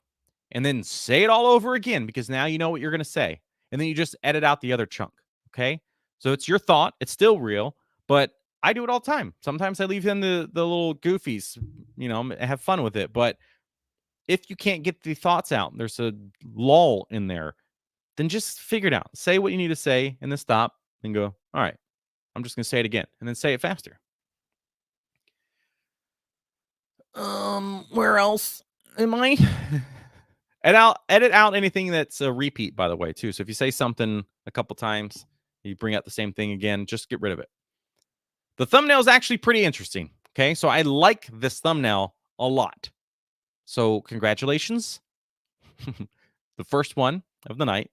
and then say it all over again, because now you know what you're going to say. And then you just edit out the other chunk. Okay. So it's your thought. It's still real, but I do it all the time. Sometimes I leave in the little goofies, have fun with it. But if you can't get the thoughts out, there's a lull in there, then just figure it out. Say what you need to say and then stop and go, all right, I'm just going to say it again, and then say it faster. Where else am I? Edit out anything that's a repeat, by the way, too. So if you say something a couple times, you bring out the same thing again, just get rid of it. The thumbnail is actually pretty interesting. Okay. So I like this thumbnail a lot. So congratulations. The first one of the night.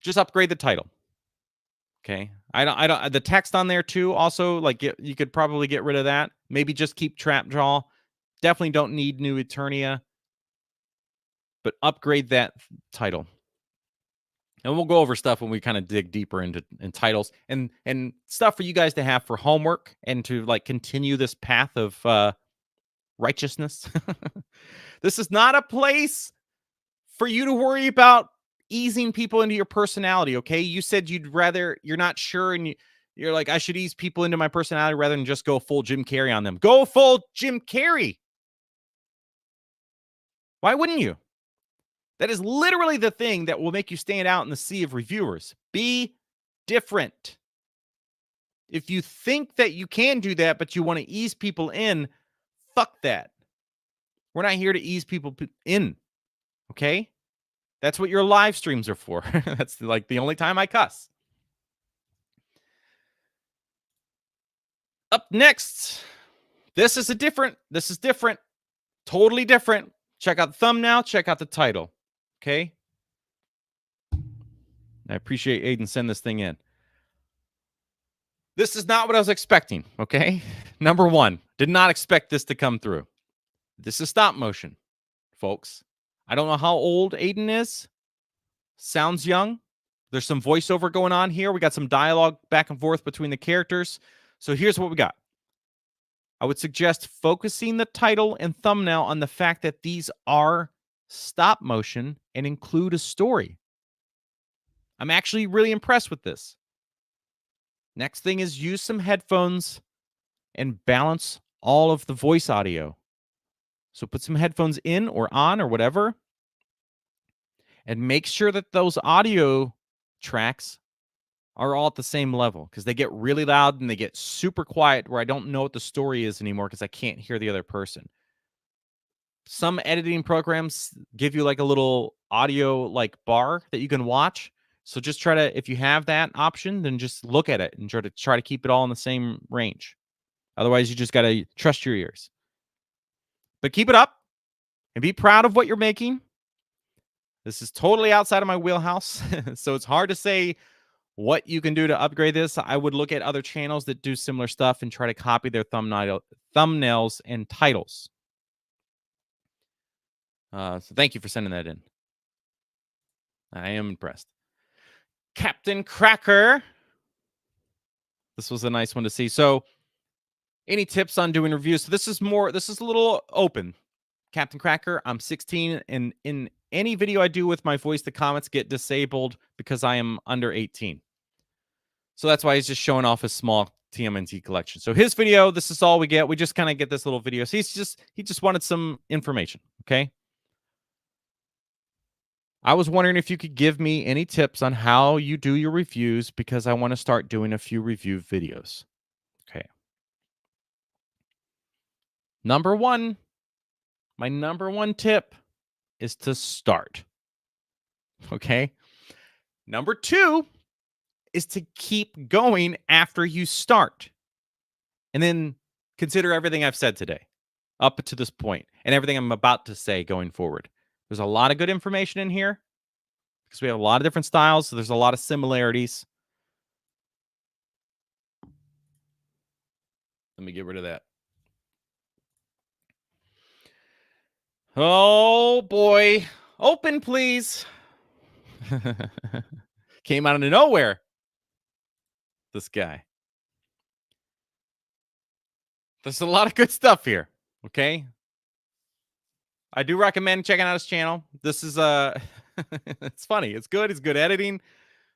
Just upgrade the title. Okay. I don't the text on there too. Also, like, you could probably get rid of that. Maybe just keep Trap Jaw. Definitely don't need New Eternia, but upgrade that title. And we'll go over stuff when we kind of dig deeper into titles and stuff for you guys to have for homework and to like continue this path of righteousness. This is not a place for you to worry about easing people into your personality, okay? You said you're not sure, and you're like, I should ease people into my personality rather than just go full Jim Carrey on them. Go full Jim Carrey. Why wouldn't you? That is literally the thing that will make you stand out in the sea of reviewers. Be different. If you think that you can do that, but you want to ease people in, fuck that. We're not here to ease people in, okay? That's what your live streams are for. That's like the only time I cuss. Up next, this is different. Totally different. Check out the thumbnail, check out the title. Okay? I appreciate Aiden sending this thing in. This is not what I was expecting, okay? Number one, did not expect this to come through. This is stop motion, folks. I don't know how old Aiden is. Sounds young. There's some voiceover going on here. We got some dialogue back and forth between the characters. So here's what we got. I would suggest focusing the title and thumbnail on the fact that these are stop motion and include a story. I'm actually really impressed with this. Next thing is use some headphones and balance all of the voice audio. So put some headphones in or on or whatever, and make sure that those audio tracks are all at the same level, because they get really loud and they get super quiet where I don't know what the story is anymore because I can't hear the other person. Some editing programs give you like a little audio like bar that you can watch. So just try to, if you have that option, then just look at it and try to keep it all in the same range. Otherwise, you just got to trust your ears. But keep it up and be proud of what you're making. This is totally outside of my wheelhouse, so it's hard to say what you can do to upgrade this. I would look at other channels that do similar stuff and try to copy their thumbnails and titles. So thank you for sending that in. I am impressed. Captain Cracker. This was a nice one to see. So any tips on doing reviews? So this is a little open. Captain Cracker, I'm 16, and in any video I do with my voice, the comments get disabled because I am under 18. So that's why he's just showing off his small TMNT collection. So his video, this is all we get. We just kind of get this little video. So he just wanted some information, okay? I was wondering if you could give me any tips on how you do your reviews, because I want to start doing a few review videos. Okay. My number one tip is to start. Okay. Number two is to keep going after you start. And then consider everything I've said today up to this point and everything I'm about to say going forward. There's a lot of good information in here because we have a lot of different styles. So there's a lot of similarities. Let me get rid of that. Oh, boy. Open, please. Came out of nowhere. This guy. There's a lot of good stuff here. Okay. I do recommend checking out his channel. This is it's funny. It's good. It's good editing.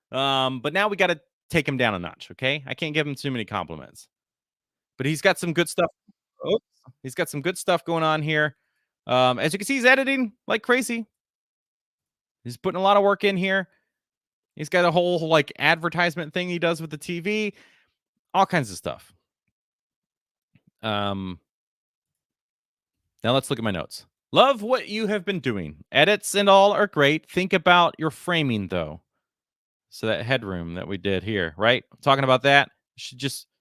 But now we got to take him down a notch. Okay. I can't give him too many compliments. But he's got some good stuff. Oops. He's got some good stuff going on here. As you can see, he's editing like crazy. He's putting a lot of work in here. He's got a whole like advertisement thing he does with the TV, all kinds of stuff. Now let's look at my notes. Love what you have been doing. Edits and all are great. Think about your framing though. So that headroom that we did here, right? Talking about that,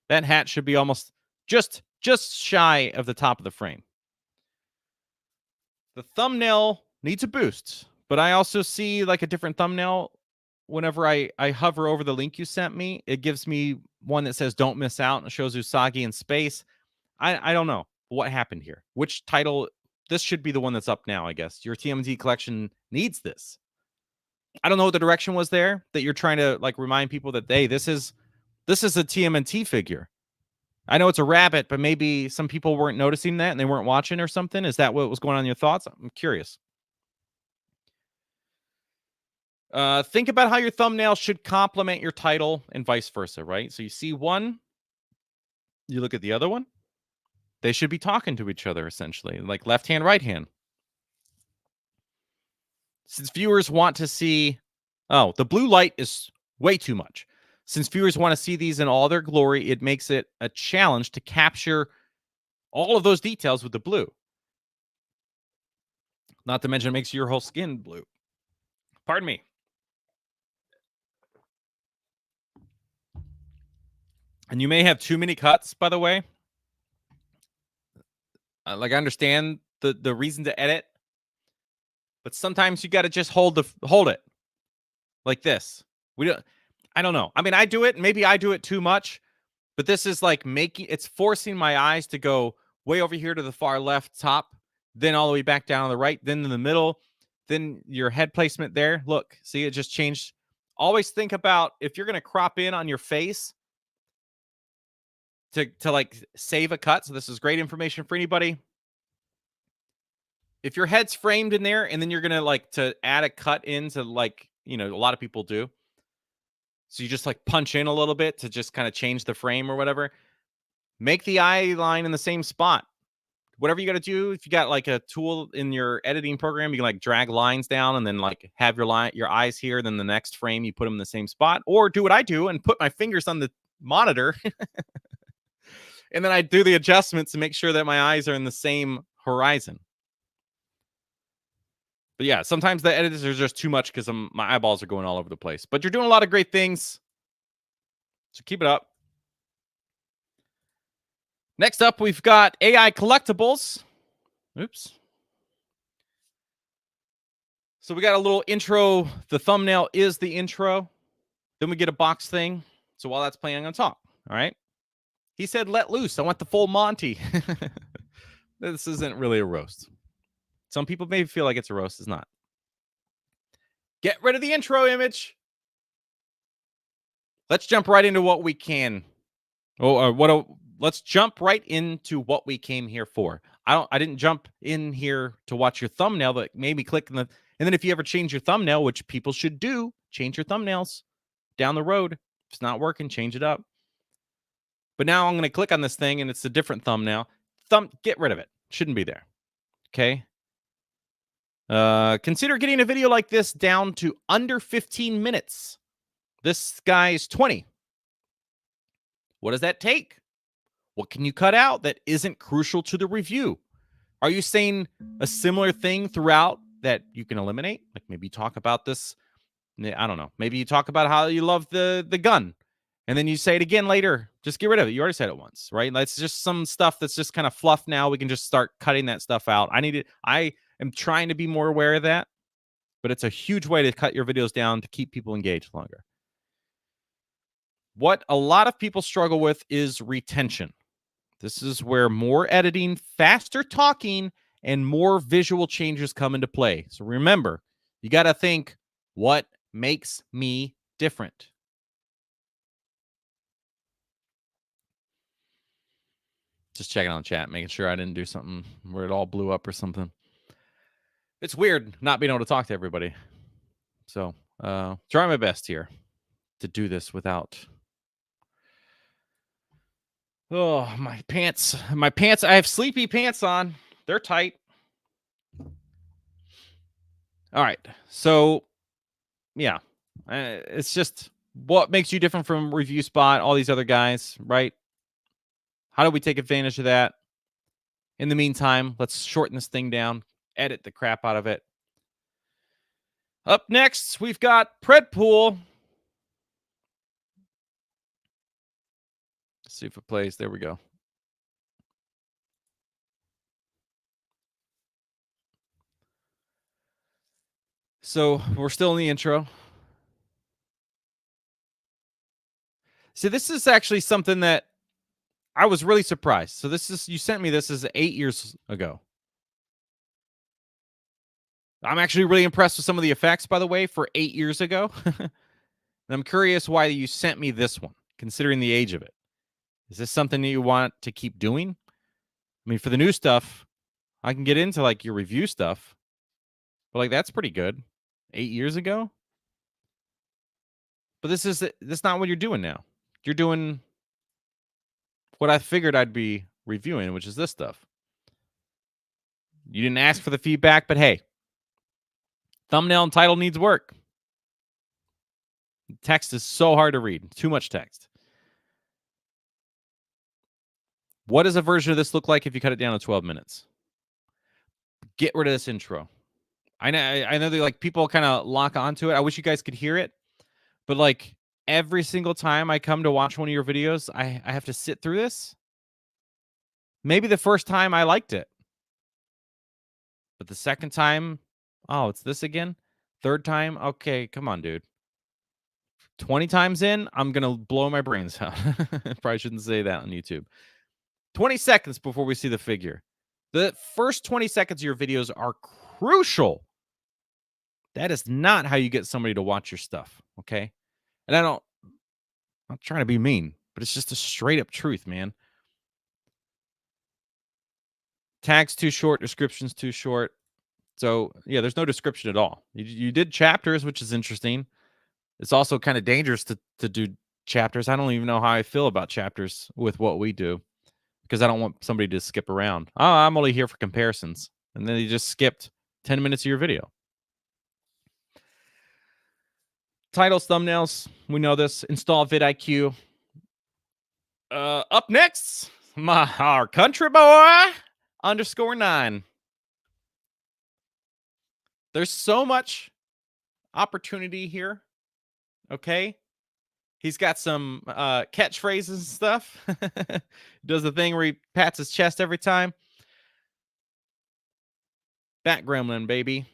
that hat should be almost just shy of the top of the frame. The thumbnail needs a boost, but I also see like a different thumbnail whenever I hover over the link you sent me. It gives me one that says "Don't miss out" and shows Usagi in space. I don't know what happened here. Which title? This should be the one that's up now, I guess. Your TMNT collection needs this. I don't know what the direction was there, that you're trying to like remind people that, hey, this is a TMNT figure. I know it's a rabbit, but maybe some people weren't noticing that and they weren't watching or something. Is that what was going on in your thoughts? I'm curious. Think about how your thumbnail should complement your title and vice versa, right? So you see one, you look at the other one. They should be talking to each other, essentially, like left hand, right hand. Since viewers want to see... Oh, the blue light is way too much. Since viewers want to see these in all their glory, it makes it a challenge to capture all of those details with the blue. Not to mention it makes your whole skin blue. Pardon me. And you may have too many cuts, by the way. Like I understand the reason to edit, but sometimes you got to just hold it like this. I don't know. I mean, I do it. Maybe I do it too much, but this is like it's forcing my eyes to go way over here to the far left top, then all the way back down on the right, then in the middle, then your head placement there. Look, see, it just changed. Always think about if you're going to crop in on your face to like save a cut. So this is great information for anybody. If your head's framed in there and then you're going to like to add a cut into like, a lot of people do. So you just like punch in a little bit to just kind of change the frame or whatever. Make the eye line in the same spot. Whatever you got to do. If you got like a tool in your editing program, you can like drag lines down and then like have your eyes here. Then the next frame, you put them in the same spot, or do what I do and put my fingers on the monitor. And then I do the adjustments to make sure that my eyes are in the same horizon. But yeah, sometimes the edits are just too much because my eyeballs are going all over the place. But you're doing a lot of great things. So keep it up. Next up, we've got AI collectibles. Oops. So we got a little intro. The thumbnail is the intro. Then we get a box thing. So while that's playing, I'm going to talk. All right. He said, let loose. I want the full Monty. This isn't really a roast. Some people may feel like it's a roast. It's not. Get rid of the intro image. Let's jump right into what we can. Let's jump right into what we came here for. I didn't jump in here to watch your thumbnail, but made me click and then if you ever change your thumbnail, which people should do, change your thumbnails down the road. If it's not working, change it up. But now I'm going to click on this thing and it's a different thumbnail. Get rid of it. Shouldn't be there. Okay. Consider getting a video like this down to under 15 minutes. This guy's 20. What does that take? What can you cut out that isn't crucial to the review? Are you saying a similar thing throughout that you can eliminate? Like maybe talk about this I don't know. Maybe you talk about how you love the gun, and then you say it again later. Just get rid of it. You already said it once, right? That's just some stuff that's just kind of fluff now. We can just start cutting that stuff out. I am trying to be more aware of that, but it's a huge way to cut your videos down to keep people engaged longer. What a lot of people struggle with is retention. This is where more editing, faster talking, and more visual changes come into play. So remember, you got to think, what makes me different? Just checking on chat, making sure I didn't do something where it all blew up or something. It's weird not being able to talk to everybody. So try my best here to do this without. Oh, my pants. My pants. I have sleepy pants on. They're tight. All right. So, yeah. It's just what makes you different from Review Spot, all these other guys, right? How do we take advantage of that? In the meantime, let's shorten this thing down, edit the crap out of it. Up next, we've got Predpool. Let's see if it plays. There we go. So we're still in the intro. So this is actually something that I was really surprised. So you sent me this 8 years ago. I'm actually really impressed with some of the effects, by the way, for 8 years ago. And I'm curious why you sent me this one, considering the age of it. Is this something that you want to keep doing? I mean, for the new stuff, I can get into like your review stuff, but like that's pretty good. 8 years ago? But that's not what you're doing now. You're doing what I figured I'd be reviewing, which is this stuff. You didn't ask for the feedback, but hey, thumbnail and title needs work. Text is so hard to read. Too much text. What does a version of this look like if you cut it down to 12 minutes? Get rid of this intro. I know that like people kind of lock onto it. I wish you guys could hear it, but like every single time I come to watch one of your videos, I have to sit through this. Maybe the first time I liked it, but the second time, oh, it's this again. Third time, okay, come on, dude. 20 times in, I'm gonna blow my brains out. Probably shouldn't say that on YouTube. 20 seconds before we see the figure. The first 20 seconds of your videos are crucial. That is not how you get somebody to watch your stuff, okay? And I'm not trying to be mean, but it's just a straight up truth, man. Tags too short, descriptions too short. So, yeah, there's no description at all. You did chapters, which is interesting. It's also kind of dangerous to do chapters. I don't even know how I feel about chapters with what we do because I don't want somebody to skip around. Oh, I'm only here for comparisons. And then you just skipped 10 minutes of your video. Titles, thumbnails, we know this. Install vidIQ. Up next, our country boy _9. There's so much opportunity here. Okay. He's got some catchphrases and stuff. Does the thing where he pats his chest every time. Bat Gremlin, baby.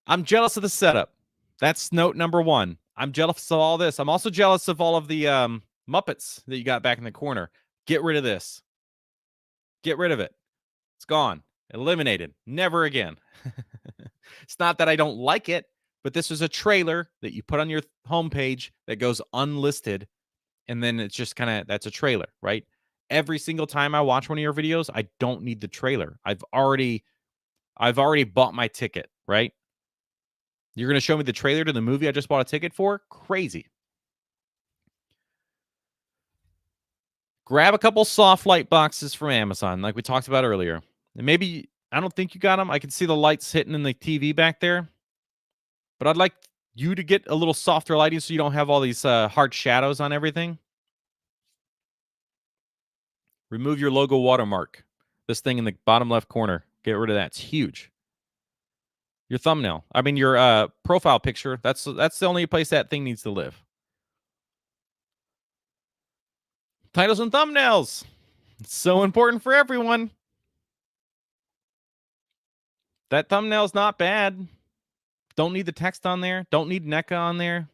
I'm jealous of the setup. That's note number 1. I'm jealous of all this. I'm also jealous of all of the Muppets that you got back in the corner. Get rid of this. Get rid of it. It's gone. Eliminated. Never again. It's not that I don't like it, but this is a trailer that you put on your homepage that goes unlisted. And then it's just kind of, that's a trailer, right? Every single time I watch one of your videos, I don't need the trailer. I've already bought my ticket, right? You're going to show me the trailer to the movie I just bought a ticket for? Crazy. Grab a couple soft light boxes from Amazon, like we talked about earlier. And maybe, I don't think you got them. I can see the lights hitting in the TV back there. But I'd like you to get a little softer lighting so you don't have all these hard shadows on everything. Remove your logo watermark. This thing in the bottom left corner. Get rid of that. It's huge. Your thumbnail. I mean, your profile picture. That's the only place that thing needs to live. Titles and thumbnails. It's so important for everyone. That thumbnail's not bad. Don't need the text on there. Don't need NECA on there.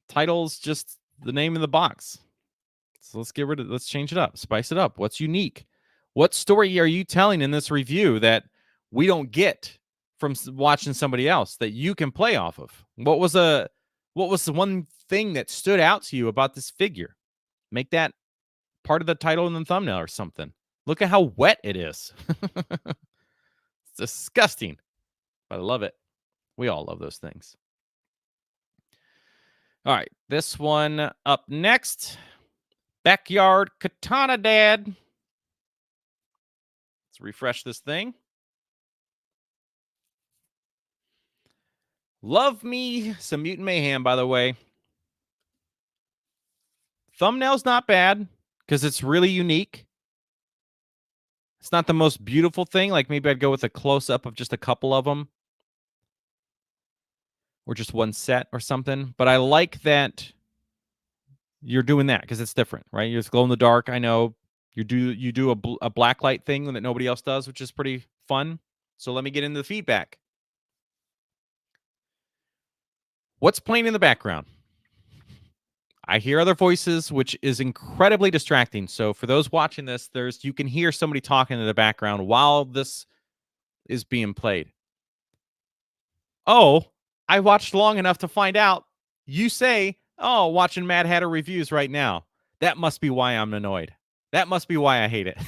Title's just the name of the box. So let's change it up. Spice it up. What's unique? What story are you telling in this review that we don't get from watching somebody else that you can play off of? What was the one thing that stood out to you about this figure? Make that part of the title and the thumbnail or something. Look at how wet it is. It's disgusting, but I love it. We all love those things. All right, this one up next. Backyard Katana Dad. Let's refresh this thing. Love me some Mutant Mayhem, by the way. Thumbnail's not bad because it's really unique. It's not the most beautiful thing. Like maybe I'd go with a close-up of just a couple of them. Or just one set or something. But I like that you're doing that because it's different, right? You just glow in the dark. I know you do a black light thing that nobody else does, which is pretty fun. So let me get into the feedback. What's playing in the background? I hear other voices, which is incredibly distracting. So for those watching this, you can hear somebody talking in the background while this is being played. Oh, I watched long enough to find out. You say, oh, watching Mad Hatter reviews right now. That must be why I'm annoyed. That must be why I hate it.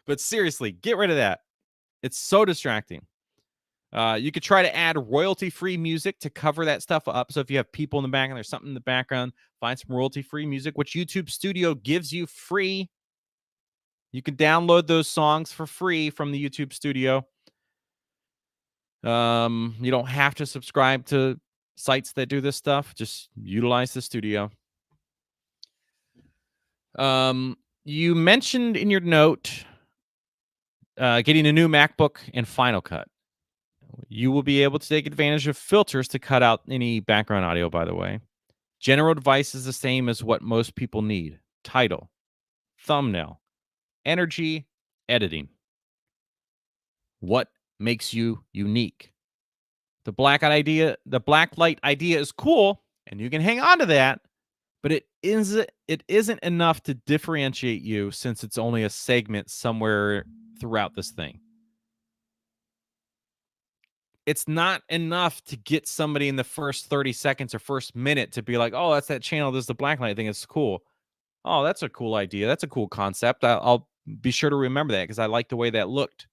But seriously, get rid of that. It's so distracting. You could try to add royalty-free music to cover that stuff up. So if you have people in the background, there's something in the background, find some royalty-free music, which YouTube Studio gives you free. You can download those songs for free from the YouTube Studio. You don't have to subscribe to sites that do this stuff. Just utilize the studio. You mentioned in your note getting a new MacBook and Final Cut. You will be able to take advantage of filters to cut out any background audio, by the way. General advice is the same as what most people need. Title, thumbnail, energy, editing. What makes you unique? The black light idea is cool, and you can hang on to that, but it isn't enough to differentiate you since it's only a segment somewhere throughout this thing. It's not enough to get somebody in the first 30 seconds or first minute to be like, oh, that's that channel. This is the blacklight thing. It's cool. Oh, that's a cool idea. That's a cool concept. I'll be sure to remember that because I like the way that looked.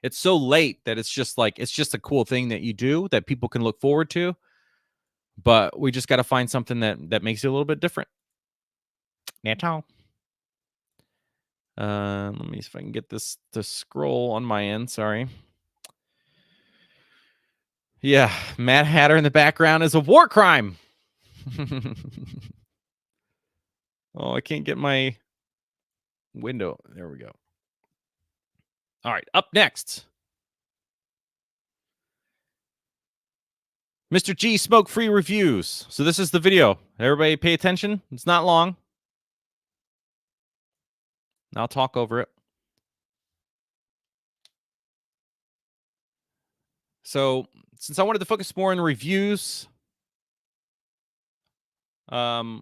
It's so late that it's just a cool thing that you do that people can look forward to. But we just got to find something that makes it a little bit different. That's all. Let me see if I can get this to scroll on my end. Sorry. Yeah, Mad Hatter in the background is a war crime. Oh, I can't get my window. There we go. All right, up next. Mr. G smoke-free reviews. So this is the video. Everybody pay attention. It's not long. I'll talk over it. So since I wanted to focus more on reviews, wait,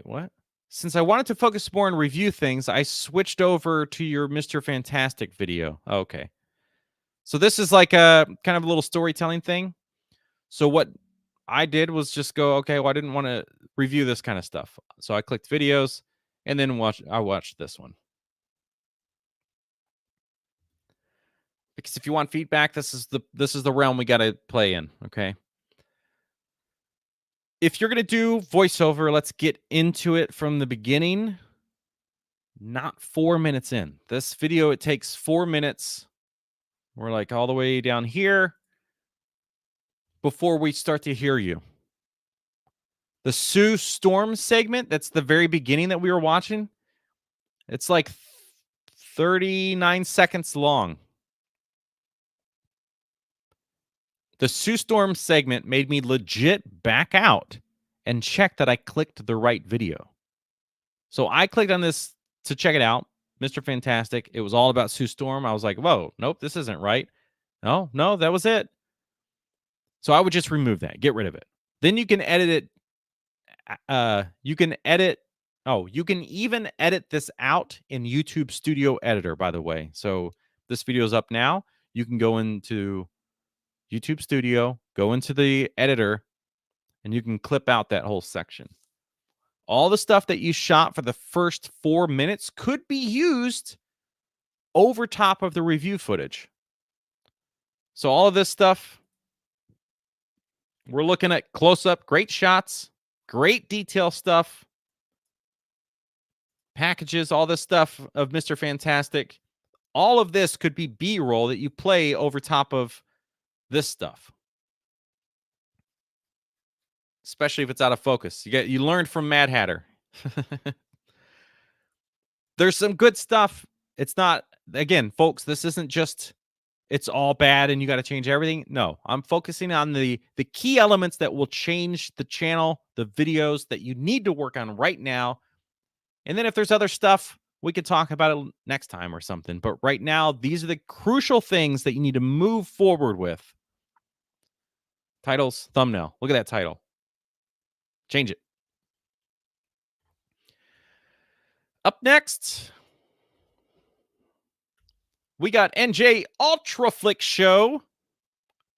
what? Since I wanted to focus more on review things, I switched over to your Mr. Fantastic video. Okay. So this is like a kind of a little storytelling thing. So what I did was just go, okay, well, I didn't want to review this kind of stuff. So I clicked videos and then I watched this one. Because if you want feedback, this is the realm we got to play in, okay? If you're going to do voiceover, let's get into it from the beginning, not 4 minutes in. This video, it takes 4 minutes. We're like all the way down here before we start to hear you. The Sue Storm segment, that's the very beginning that we were watching. It's like 39 seconds long. The Sue Storm segment made me legit back out and check that I clicked the right video. So I clicked on this to check it out, Mr. Fantastic. It was all about Sue Storm. I was like, whoa, nope, this isn't right. No, that was it. So I would just remove that, get rid of it. Then you can edit it. You can edit. Oh, you can even edit this out in YouTube Studio Editor, by the way. So this video is up now. You can go into YouTube Studio, go into the editor, and you can clip out that whole section. All the stuff that you shot for the first 4 minutes could be used over top of the review footage. So all of this stuff, we're looking at close-up, great shots, great detail stuff, packages, all this stuff of Mr. Fantastic. All of this could be B-roll that you play over top of this stuff. Especially if it's out of focus. You learned from Mad Hatter. There's some good stuff. It's not, again, folks, this isn't just it's all bad and you got to change everything. No, I'm focusing on the key elements that will change the channel, the videos that you need to work on right now. And then if there's other stuff, we could talk about it next time or something. But right now, these are the crucial things that you need to move forward with. Titles, thumbnail. Look at that title. Change it. Up next, we got NJ Ultra Flick Show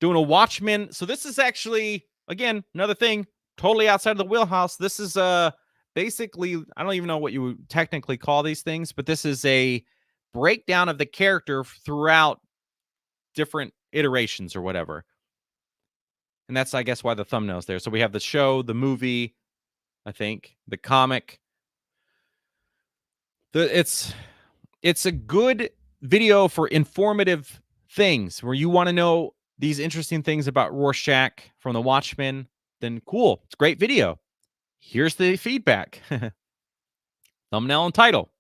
doing a Watchmen. So this is actually, again, another thing totally outside of the wheelhouse. This is basically, I don't even know what you would technically call these things, but this is a breakdown of the character throughout different iterations or whatever. And that's, I guess, why the thumbnail's there. So we have the show, the movie, I think, the comic. It's a good video for informative things where you want to know these interesting things about Rorschach from the Watchmen. Then cool, it's a great video. Here's the feedback. Thumbnail and title.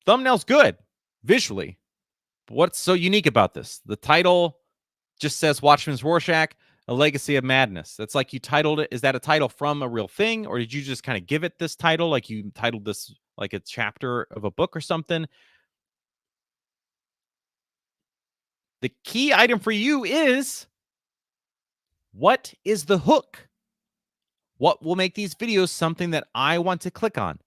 Thumbnail's good visually. But what's so unique about this? The title just says Watchmen's Rorschach, A Legacy of Madness. That's like you titled it. Is that a title from a real thing? Or did you just kind of give it this title? Like you titled this like a chapter of a book or something? The key item for you is, what is the hook? What will make these videos something that I want to click on?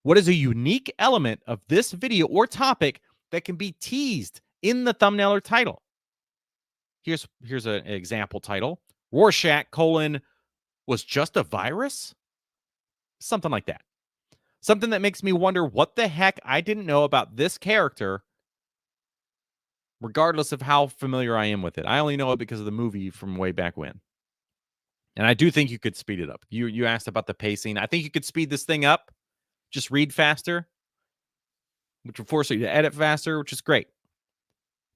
What is a unique element of this video or topic that can be teased in the thumbnail or title? Here's an example title. Rorschach, was just a virus? Something like that. Something that makes me wonder what the heck I didn't know about this character, regardless of how familiar I am with it. I only know it because of the movie from way back when. And I do think you could speed it up. You asked about the pacing. I think you could speed this thing up. Just read faster, which will force you to edit faster, which is great.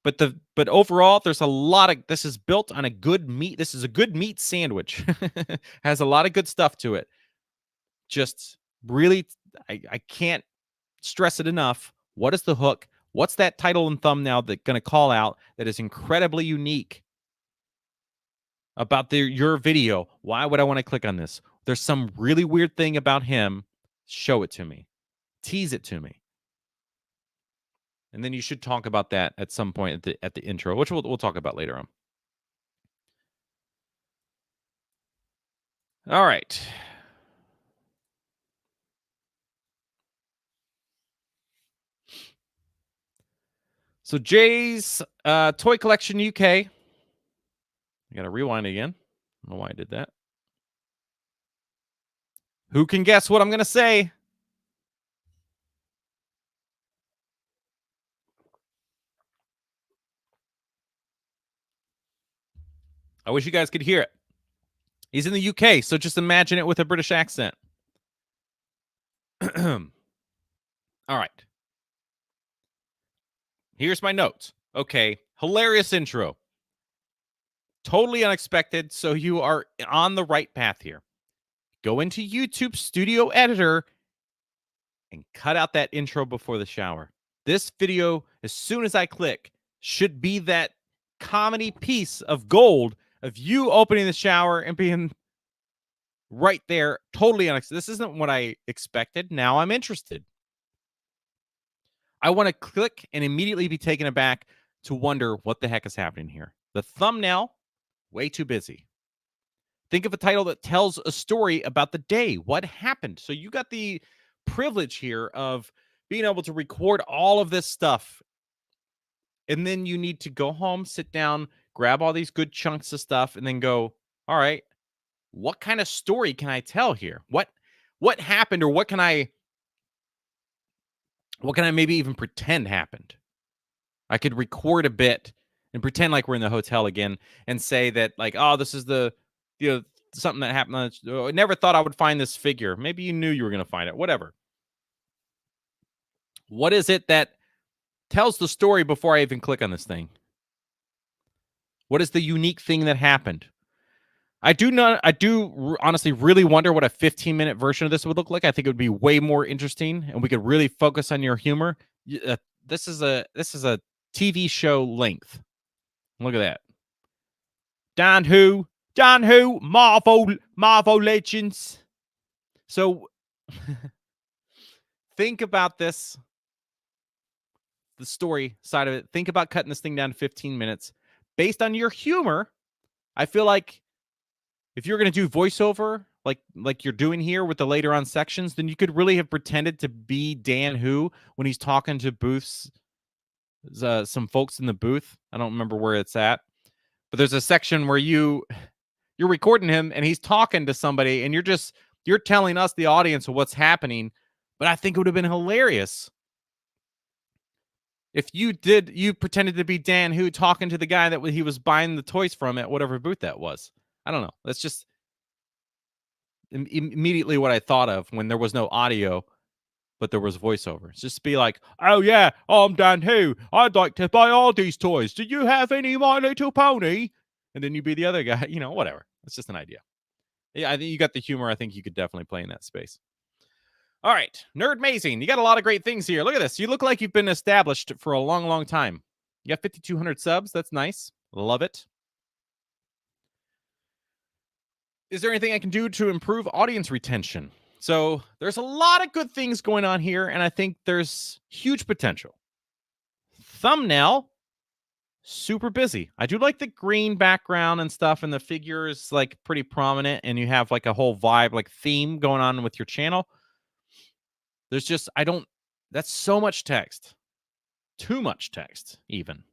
But overall, there's a lot of, this is built on a good meat. This is a good meat sandwich. Has a lot of good stuff to it. Just really, I can't stress it enough. What is the hook? What's that title and thumbnail that's going to call out that is incredibly unique about your video? Why would I want to click on this? There's some really weird thing about him. Show it to me. Tease it to me. And then you should talk about that at some point at the intro, which we'll talk about later on. All right. So Jay's Toy Collection UK. I got to rewind again. I don't know why I did that. Who can guess what I'm going to say? I wish you guys could hear it. He's in the UK, so just imagine it with a British accent. All right. Here's my notes. Okay. Hilarious intro. Totally unexpected, so you are on the right path here. Go into YouTube Studio Editor and cut out that intro before the shower. This video, as soon as I click, should be that comedy piece of gold of you opening the shower and being right there, totally unexpected. This isn't what I expected. Now I'm interested. I want to click and immediately be taken aback to wonder what the heck is happening here. The thumbnail, way too busy. Think of a title that tells a story about the day. What happened? So you got the privilege here of being able to record all of this stuff. And then you need to go home, sit down, grab all these good chunks of stuff, and then go, all right, what kind of story can I tell here? What happened, or what can I maybe even pretend happened? I could record a bit and pretend like we're in the hotel again and say that, like, oh, this is something that happened. I never thought I would find this figure. Maybe you knew you were going to find it. Whatever. What is it that tells the story before I even click on this thing? What is the unique thing that happened? I do honestly really wonder what a 15-minute version of this would look like. I think it would be way more interesting, and we could really focus on your humor. This is a TV show length. Look at that. Don Who, Marvel Legends. So think about this, the story side of it. Think about cutting this thing down to 15 minutes. Based on your humor, I feel like if you're going to do voiceover, like you're doing here with the later on sections, then you could really have pretended to be Dan Who when he's talking to booths, some folks in the booth. I don't remember where it's at, but there's a section where you're recording him and he's talking to somebody, and you're telling us, the audience, what's happening. But I think it would have been hilarious if you pretended to be Dan Who talking to the guy that he was buying the toys from at whatever booth that was. I don't know. That's just immediately what I thought of when there was no audio, but there was voiceover. It's just be like, oh yeah, I'm Dan Who. I'd like to buy all these toys. Do you have any My Little Pony? And then you be the other guy, whatever. It's just an idea. Yeah, I think you got the humor. I think you could definitely play in that space. All right, Nerdmazing. You got a lot of great things here. Look at this. You look like you've been established for a long, long time. You got 5,200 subs. That's nice. Love it. Is there anything I can do to improve audience retention? So there's a lot of good things going on here, and I think there's huge potential. Thumbnail, super busy. I do like the green background and stuff, and the figure is like pretty prominent, and you have like a whole vibe, like theme going on with your channel. There's just, that's so much text. Too much text, even.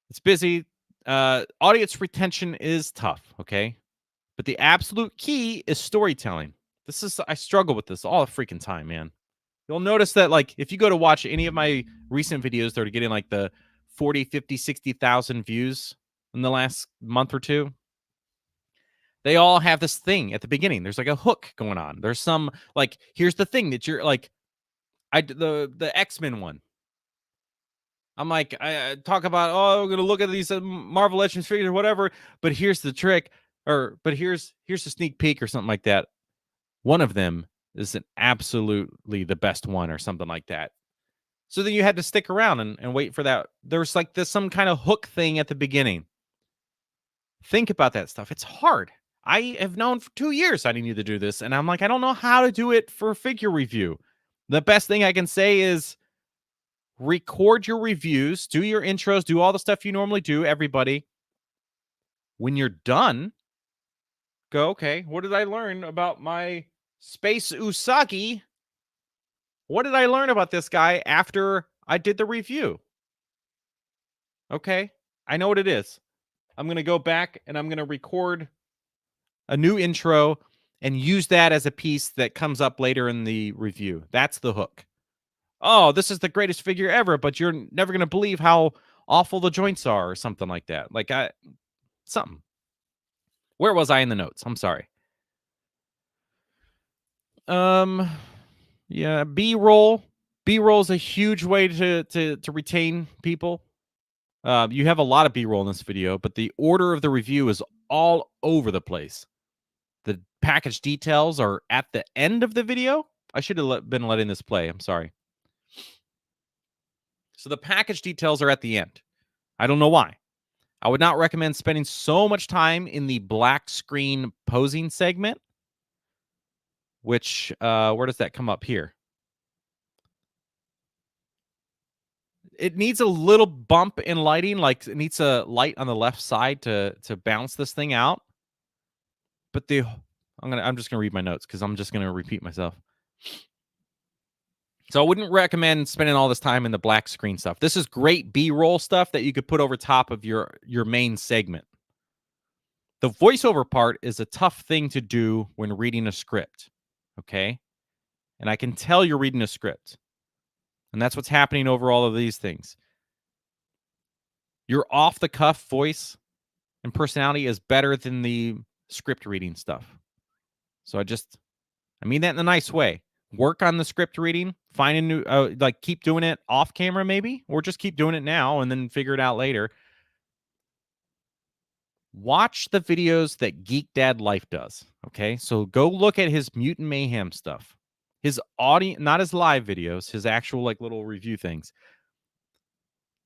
It's busy. Audience retention is tough, okay? But the absolute key is storytelling. I struggle with this all the freaking time, man. You'll notice that, like, if you go to watch any of my recent videos that are getting like the 40, 50, 60,000 views in the last month or two, they all have this thing at the beginning. There's like a hook going on. There's some, like, here's the thing that you're like, the X-Men one. I'm like, I talk about, oh, I'm going to look at these Marvel Legends figures or whatever, but here's the trick, but here's a sneak peek or something like that. One of them is absolutely the best one or something like that. So then you had to stick around and wait for that. There's like some kind of hook thing at the beginning. Think about that stuff. It's hard. I have known for 2 years I need to do this, and I'm like, I don't know how to do it for figure review. The best thing I can say is record your reviews, do your intros, do all the stuff you normally do, everybody. When you're done, go, okay, what did I learn about my Space Usagi? What did I learn about this guy after I did the review? Okay, I know what it is. I'm going to go back and I'm going to record a new intro and use that as a piece that comes up later in the review. That's the hook. Oh, this is the greatest figure ever, but you're never going to believe how awful the joints are, or something like that. Like, something. Where was I in the notes? I'm sorry. Yeah, B-roll. B-roll is a huge way to retain people. You have a lot of B-roll in this video, but the order of the review is all over the place. The package details are at the end of the video. I should have been letting this play. I'm sorry. So the package details are at the end. I don't know why. I would not recommend spending so much time in the black screen posing segment, which, where does that come up here? It needs a little bump in lighting, like it needs a light on the left side to bounce this thing out. But I'm just gonna read my notes because I'm just gonna repeat myself. So I wouldn't recommend spending all this time in the black screen stuff. This is great B-roll stuff that you could put over top of your main segment. The voiceover part is a tough thing to do when reading a script, okay? And I can tell you're reading a script. And that's what's happening over all of these things. Your off-the-cuff voice and personality is better than the script reading stuff. So I mean that in a nice way. Work on the script reading, find a new, like keep doing it off camera maybe, or just keep doing it now and then figure it out later. Watch the videos that Geek Dad Life does, okay? So go look at his Mutant Mayhem stuff. His audience, not his live videos, his actual like little review things.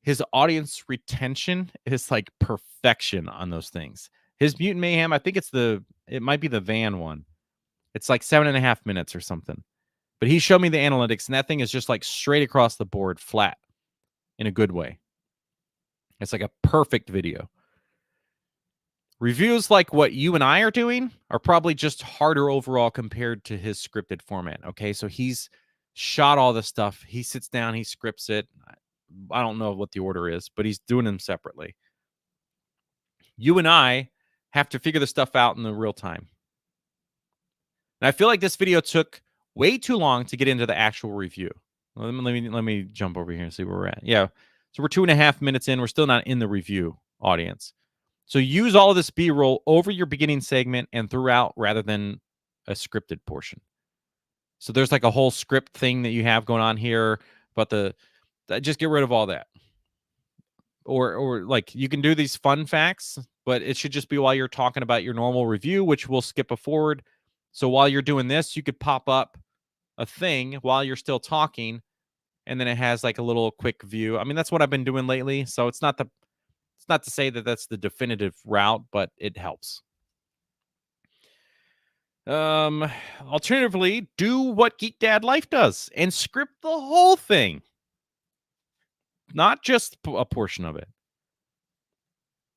His audience retention is like perfection on those things. His Mutant Mayhem, I think it might be the van one. It's like 7.5 minutes or something. But he showed me the analytics, and that thing is just like straight across the board, flat, in a good way. It's like a perfect video. Reviews like what you and I are doing are probably just harder overall compared to his scripted format. Okay, so he's shot all this stuff. He sits down, he scripts it. I don't know what the order is, but he's doing them separately. You and I have to figure this stuff out in the real time. And I feel like this video took way too long to get into the actual review. Let me jump over here and see where we're at. Yeah, so we're 2.5 minutes in. We're still not in the review audience. So use all of this B-roll over your beginning segment and throughout rather than a scripted portion. So there's like a whole script thing that you have going on here, but just get rid of all that. Or like you can do these fun facts, but it should just be while you're talking about your normal review, which we'll skip forward. So while you're doing this, you could pop up a thing while you're still talking, and then it has like a little quick view. I mean, that's what I've been doing lately. So it's not to say that that's the definitive route, but it helps. Alternatively, do what Geek Dad Life does and script the whole thing, not just a portion of it.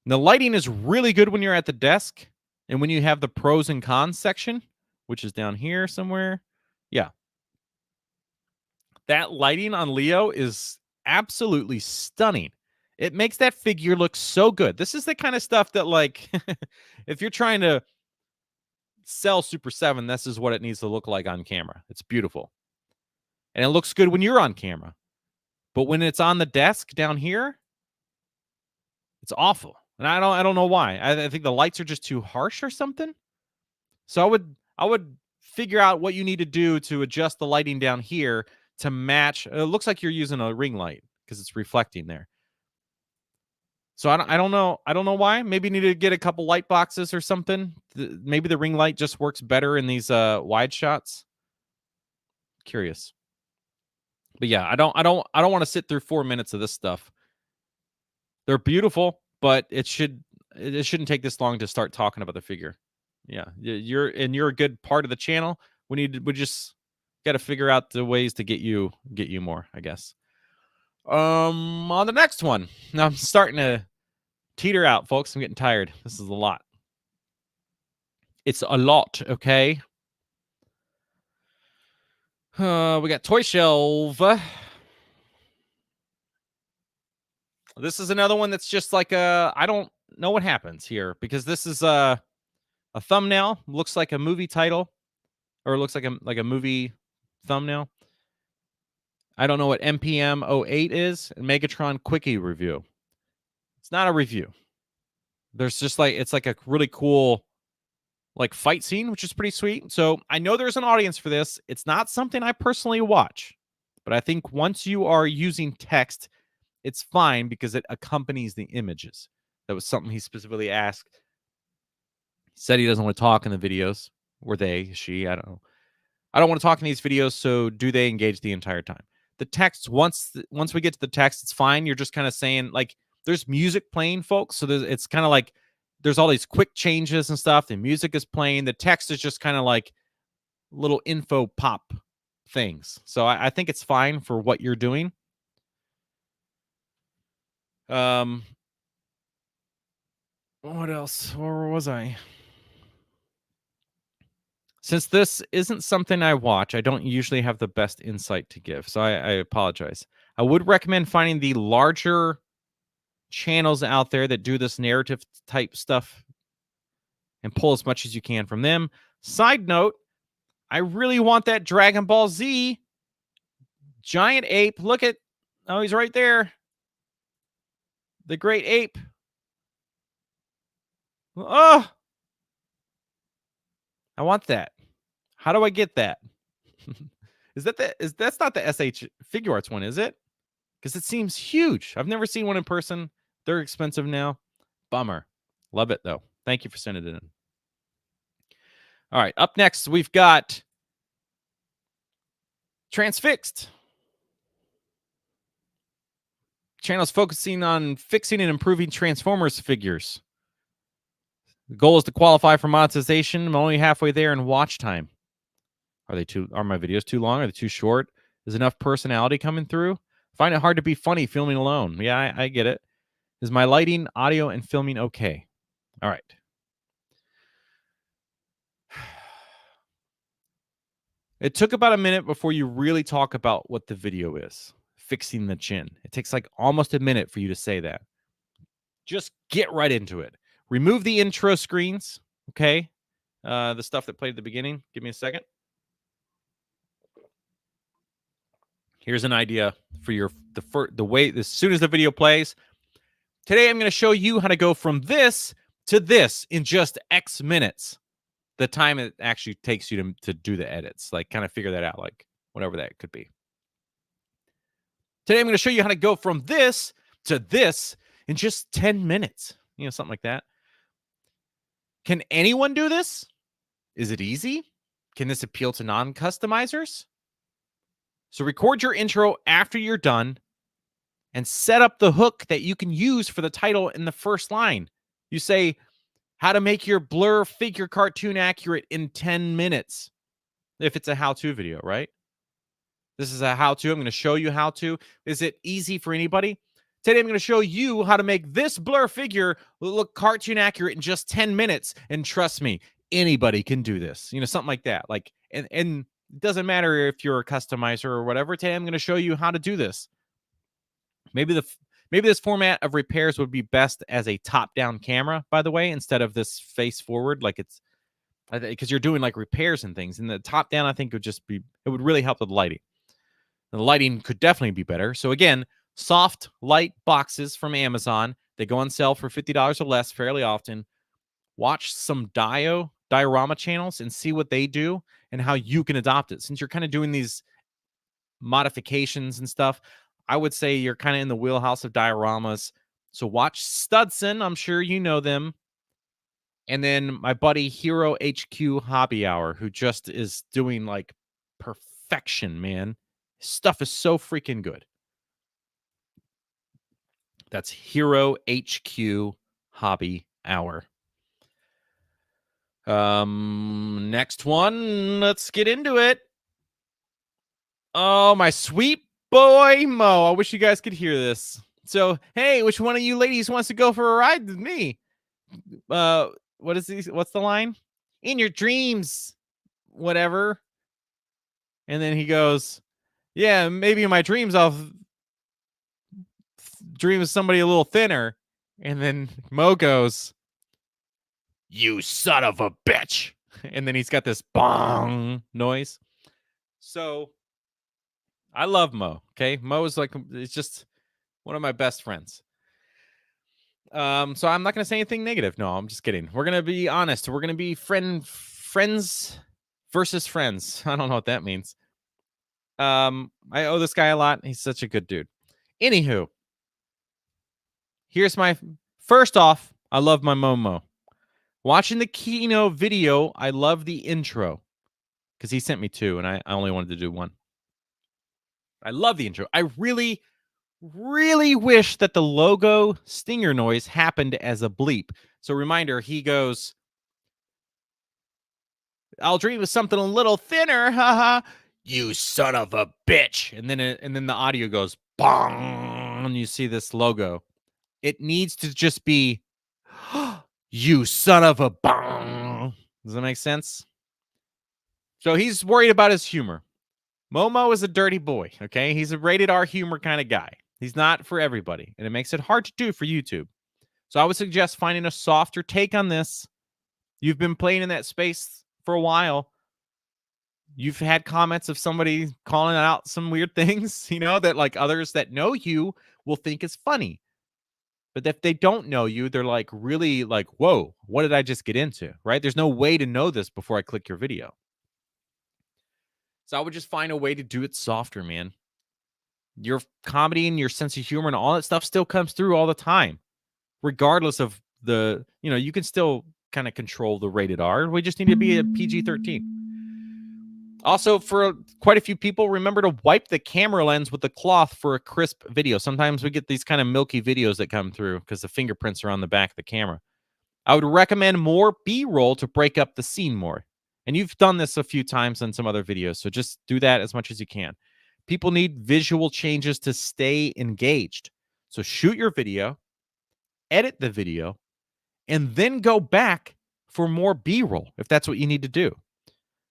The lighting is really good when you're at the desk and when you have the pros and cons section, which is down here somewhere. Yeah. That lighting on Leo is absolutely stunning. It makes that figure look so good. This is the kind of stuff that, like, if you're trying to sell Super 7, this is what it needs to look like on camera. It's beautiful. And it looks good when you're on camera. But when it's on the desk down here, it's awful. And I don't know why. I think the lights are just too harsh or something. So I would figure out what you need to do to adjust the lighting down here to match. It looks like you're using a ring light because it's reflecting there. So I don't know. I don't know why. Maybe you need to get a couple light boxes or something. Maybe the ring light just works better in these wide shots. Curious. But yeah, I don't want to sit through 4 minutes of this stuff. They're beautiful, but it shouldn't take this long to start talking about the figure. Yeah, you're a good part of the channel. We just got to figure out the ways to get you more, I guess. On the next one, now I'm starting to teeter out, folks. I'm getting tired. This is a lot. It's a lot, okay? We got Toy Shelf. This is another one that's just like I don't know what happens here because this is a thumbnail. Looks like a movie title, or it looks like a movie thumbnail. I don't know what MPM 08 is. Megatron Quickie review. It's not a review. There's just like, it's like a really cool like fight scene, which is pretty sweet. So I know there's an audience for this. It's not something I personally watch, but I think once you are using text, it's fine because it accompanies the images. That was something he specifically asked. He said he doesn't want to talk in the videos, or she, I don't know. I don't want to talk in these videos, so do they engage the entire time? The text, once we get to the text, it's fine. You're just kind of saying, like, there's music playing, folks. So it's kind of like there's all these quick changes and stuff. The music is playing. The text is just kind of like little info pop things. So I think it's fine for what you're doing. What else? Where was I? Since this isn't something I watch, I don't usually have the best insight to give, so I apologize. I would recommend finding the larger channels out there that do this narrative type stuff and pull as much as you can from them. Side note, I really want that Dragon Ball Z giant ape. Look at, oh, he's right there. The great ape. Oh, I want that. How do I get that? That's not the SH Figure Arts one, is it? Because it seems huge. I've never seen one in person. They're expensive now. Bummer. Love it though. Thank you for sending it in. All right, up next we've got Transfixed. Channel's focusing on fixing and improving Transformers figures. The goal is to qualify for monetization. I'm only halfway there in watch time. Are my videos too long? Are they too short? Is enough personality coming through? Find it hard to be funny filming alone. Yeah, I get it. Is my lighting, audio, and filming okay? All right. It took about a minute before you really talk about what the video is. Fixing the chin. It takes like almost a minute for you to say that. Just get right into it. Remove the intro screens, okay? The stuff that played at the beginning. Give me a second. Here's an idea for the way as soon as the video plays. Today I'm going to show you how to go from this to this in just X minutes. The time it actually takes you to do the edits, like kind of figure that out, like whatever that could be. Today I'm going to show you how to go from this to this in just 10 minutes. You know, something like that. Can anyone do this? Is it easy? Can this appeal to non-customizers? So record your intro after you're done and set up the hook that you can use for the title in the first line. You say, how to make your blur figure cartoon accurate in 10 minutes. If it's a how-to video, right? This is a how-to. I'm going to show you how to. Is it easy for anybody? Today, I'm going to show you how to make this blur figure look cartoon accurate in just 10 minutes. And trust me, anybody can do this. You know, something like that. Like, and it doesn't matter if you're a customizer or whatever. Today, I'm going to show you how to do this. Maybe this format of repairs would be best as a top-down camera, by the way, instead of this face-forward, like it's because you're doing like repairs and things. And the top-down, I think, it would really help with lighting. And the lighting could definitely be better. So again, soft light boxes from Amazon. They go on sale for $50 or less fairly often. Watch some diorama channels and see what they do and how you can adopt it. Since you're kind of doing these modifications and stuff, I would say you're kind of in the wheelhouse of dioramas. So watch Studson. I'm sure you know them. And then my buddy Hero HQ Hobby Hour, who just is doing like perfection, man. His stuff is so freaking good. That's Hero HQ Hobby Hour. Next one. Let's get into it. Oh, my sweet boy Mo. I wish you guys could hear this. So, hey, which one of you ladies wants to go for a ride with me? What's the line? In your dreams, whatever. And then he goes, yeah, maybe in my dreams I'll dream of somebody a little thinner. And then Mo goes, you son of a bitch. And then he's got this bong noise. So I love Mo. Okay. Mo is like, it's just one of my best friends. So I'm not going to say anything negative. No, I'm just kidding. We're going to be honest. We're going to be friends versus friends. I don't know what that means. I owe this guy a lot. He's such a good dude. Anywho, here's first off, I love my Momo. Watching the Kino video, I love the intro. because he sent me 2, and I only wanted to do 1. I love the intro. I really, really wish that the logo stinger noise happened as a bleep. So reminder, he goes, "I'll dream of something a little thinner, haha. You son of a bitch." And then the audio goes bong, and you see this logo. It needs to just be, "You son of a bong." Does that make sense? So he's worried about his humor. Momo is a dirty boy, okay? He's a rated R humor kind of guy. He's not for everybody, and it makes it hard to do for YouTube. So I would suggest finding a softer take on this. You've been playing in that space for a while. You've had comments of somebody calling out some weird things, that like others that know you will think is funny. But if they don't know you, they're like really like, whoa, what did I just get into? Right? There's no way to know this before I click your video. So I would just find a way to do it softer, man. Your comedy and your sense of humor and all that stuff still comes through all the time, regardless of you can still kind of control the rated R. We just need to be a PG-13. Also, for quite a few people, remember to wipe the camera lens with the cloth for a crisp video. Sometimes we get these kind of milky videos that come through because the fingerprints are on the back of the camera. I would recommend more B-roll to break up the scene more. And you've done this a few times in some other videos, so just do that as much as you can. People need visual changes to stay engaged. So shoot your video, edit the video, and then go back for more B-roll if that's what you need to do.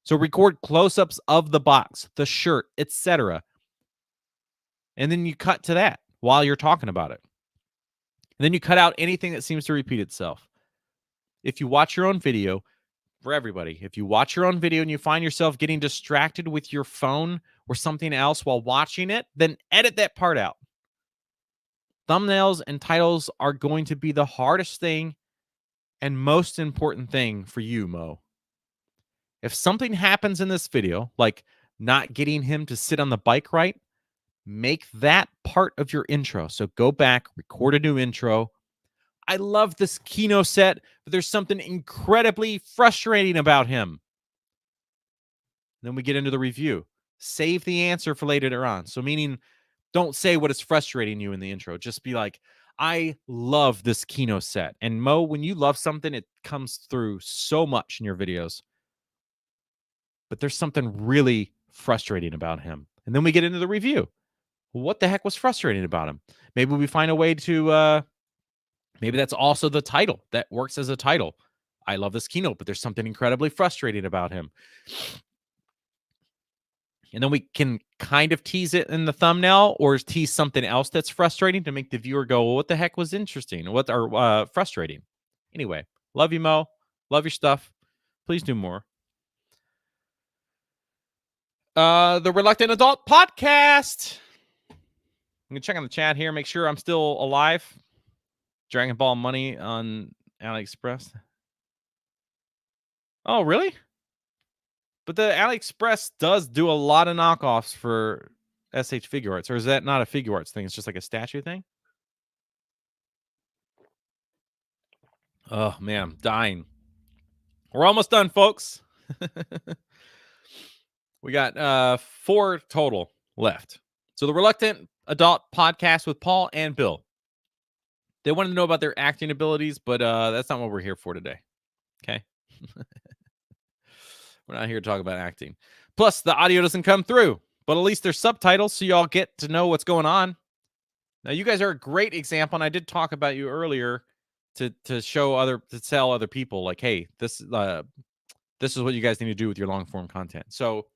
So record close-ups of the box, the shirt, etc. And then you cut to that while you're talking about it. And then you cut out anything that seems to repeat itself. If you watch your own video, for everybody, if you watch your own video and you find yourself getting distracted with your phone or something else while watching it, then edit that part out. Thumbnails and titles are going to be the hardest thing and most important thing for you, Mo. If something happens in this video, like not getting him to sit on the bike right, make that part of your intro. So go back, record a new intro. I love this Kino set, but there's something incredibly frustrating about him. Then we get into the review. Save the answer for later on. So meaning, don't say what is frustrating you in the intro. Just be like, I love this Kino set. And Mo, when you love something, it comes through so much in your videos. But there's something really frustrating about him. And then we get into the review. What the heck was frustrating about him? Maybe we find a way to, maybe that's also the title that works as a title. I love this keynote, but there's something incredibly frustrating about him. And then we can kind of tease it in the thumbnail or tease something else that's frustrating to make the viewer go, well, what the heck was interesting? What are frustrating? Anyway, love you, Mo. Love your stuff. Please do more. The Reluctant Adult Podcast. I'm going to check on the chat here, make sure I'm still alive. Dragon Ball money on AliExpress. Oh, really? But the AliExpress does do a lot of knockoffs for SH Figure Arts. Or is that not a Figure Arts thing? It's just like a statue thing? Oh, man, I'm dying. We're almost done, folks. We got 4 total left. So the Reluctant Adult Podcast with Paul and Bill. They wanted to know about their acting abilities, but that's not what we're here for today. Okay? We're not here to talk about acting. Plus, the audio doesn't come through, but at least there's subtitles, so y'all get to know what's going on. Now, you guys are a great example, and I did talk about you earlier to tell other people, like, hey, this is what you guys need to do with your long form content. So,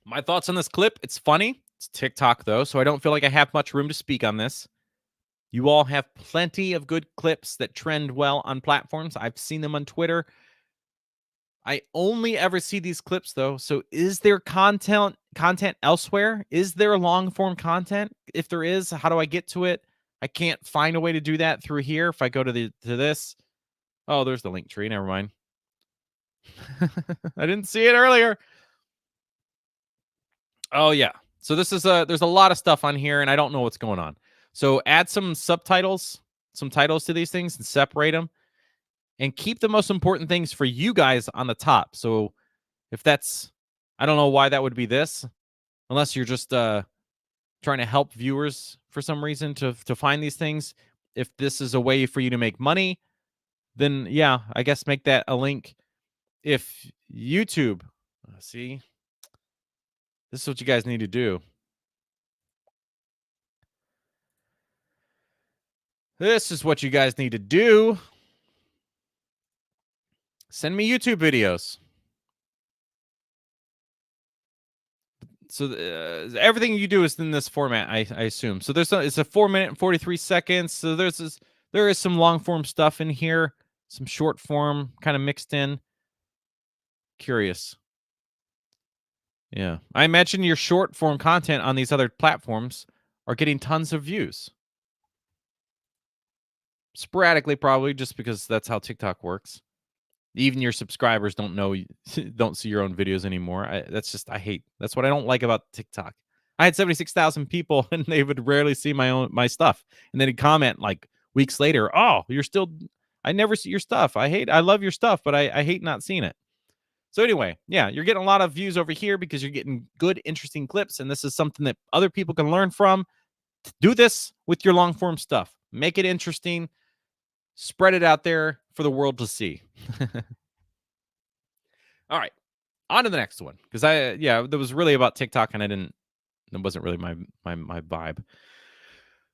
my thoughts on this clip: it's funny. It's TikTok though, so I don't feel like I have much room to speak on this. You all have plenty of good clips that trend well on platforms. I've seen them on Twitter. I only ever see these clips though. So is there content elsewhere? Is there long form content? If there is, how do I get to it? I can't find a way to do that through here. If I go to this, oh, there's the link tree. Never mind. I didn't see it earlier. Oh yeah. So this is there's a lot of stuff on here and I don't know what's going on. So add some subtitles, some titles to these things and separate them. and keep the most important things for you guys on the top. So if that's, I don't know why that would be this, unless you're just trying to help viewers for some reason to find these things. If this is a way for you to make money, then yeah, I guess make that a link. If YouTube, see, this is what you guys need to do. This is what you guys need to do. Send me YouTube videos. So everything you do is in this format, I assume. So it's a 4 minute and 43 seconds. So there is some long form stuff in here, some short form kind of mixed in. Curious. Yeah. I imagine your short form content on these other platforms are getting tons of views. Sporadically, probably, just because that's how TikTok works. Even your subscribers don't know, don't see your own videos anymore. That's what I don't like about TikTok. I had 76,000 people and they would rarely see my stuff. And then he'd comment like weeks later, "Oh, I never see your stuff. I love your stuff, but I hate not seeing it." So anyway, yeah, you're getting a lot of views over here because you're getting good, interesting clips. And this is something that other people can learn from. Do this with your long form stuff. Make it interesting. Spread it out there for the world to see. All right, on to the next one, because that was really about TikTok, and it wasn't really my vibe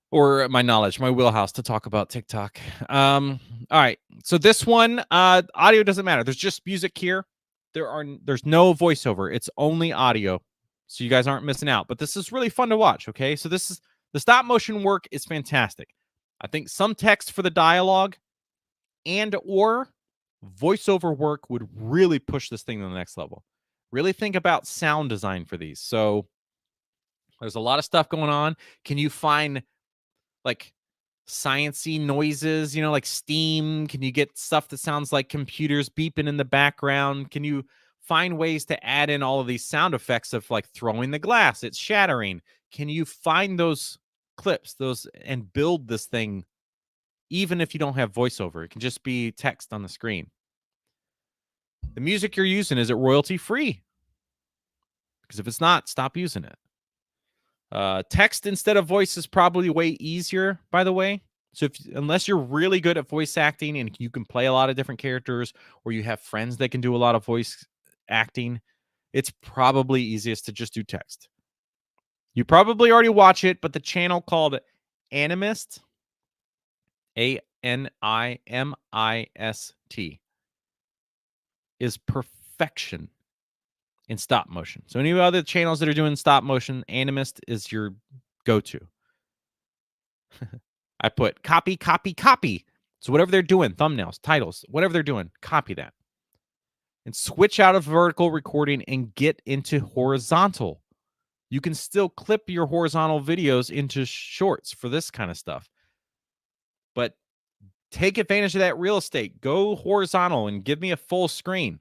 or my knowledge, my wheelhouse to talk about TikTok. All right, so this one, audio doesn't matter. There's just music here. There's no voiceover. It's only audio, so you guys aren't missing out. But this is really fun to watch. Okay, so this is the stop motion work is fantastic. I think some text for the dialogue and or voiceover work would really push this thing to the next level. Really think about sound design for these. So there's a lot of stuff going on. Can you find like sciencey noises, like steam? Can you get stuff that sounds like computers beeping in the background? Can you find ways to add in all of these sound effects of like throwing the glass, it's shattering? Can you find those clips, and build this thing even if you don't have voiceover? It can just be text on the screen. The music you're using, is it royalty free? Because if it's not, stop using it. Text instead of voice is probably way easier, by the way. So unless you're really good at voice acting and you can play a lot of different characters, or you have friends that can do a lot of voice acting, it's probably easiest to just do text. You probably already watch it, but the channel called Animist, Animist, is perfection in stop motion. So any other channels that are doing stop motion, Animist is your go-to. I put copy, copy, copy. So whatever they're doing, thumbnails, titles, whatever they're doing, copy that. And switch out of vertical recording and get into horizontal. You can still clip your horizontal videos into shorts for this kind of stuff. But take advantage of that real estate. Go horizontal and give me a full screen.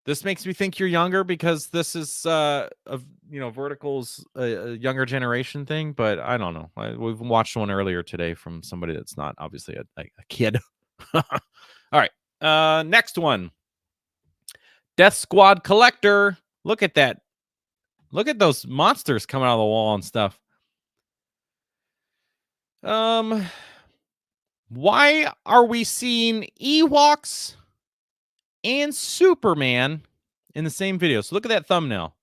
This makes me think you're younger because this is, vertical's a younger generation thing, but I don't know. We've watched one earlier today from somebody that's not obviously a kid. All right. Next one. Death Squad Collector. Look at that. Look at those monsters coming out of the wall and stuff. Why are we seeing Ewoks and Superman in the same video? So look at that thumbnail.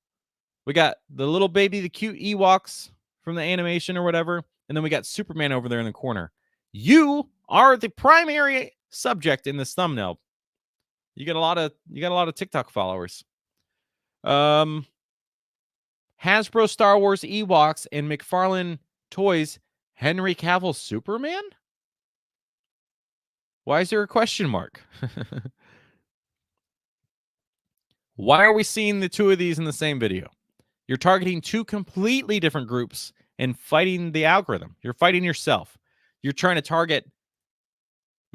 We got the little baby, the cute Ewoks from the animation or whatever, and then we got Superman over there in the corner. You are the primary subject in this thumbnail. You got a lot of TikTok followers. Hasbro Star Wars Ewoks and McFarlane Toys Henry Cavill Superman? Why is there a question mark? Why are we seeing the two of these in the same video? You're targeting two completely different groups and fighting the algorithm. You're fighting yourself. You're trying to target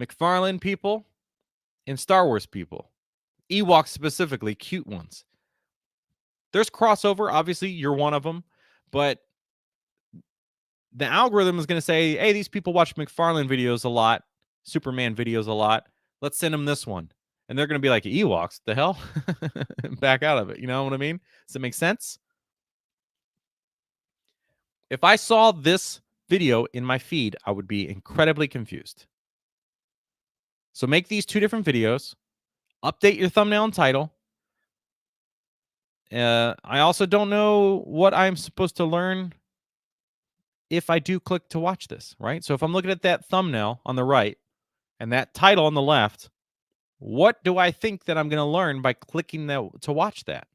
McFarlane people and Star Wars people. Ewoks specifically, cute ones. There's crossover. Obviously, you're one of them. But the algorithm is going to say, hey, these people watch McFarlane videos a lot. Superman videos a lot. Let's send them this one. And they're going to be like, Ewoks, the hell? Back out of it. You know what I mean? Does it make sense? If I saw this video in my feed, I would be incredibly confused. So make these two different videos. Update your thumbnail and title. I also don't know what I'm supposed to learn if I do click to watch this, right? So if I'm looking at that thumbnail on the right and that title on the left, what do I think that I'm going to learn by clicking to watch that?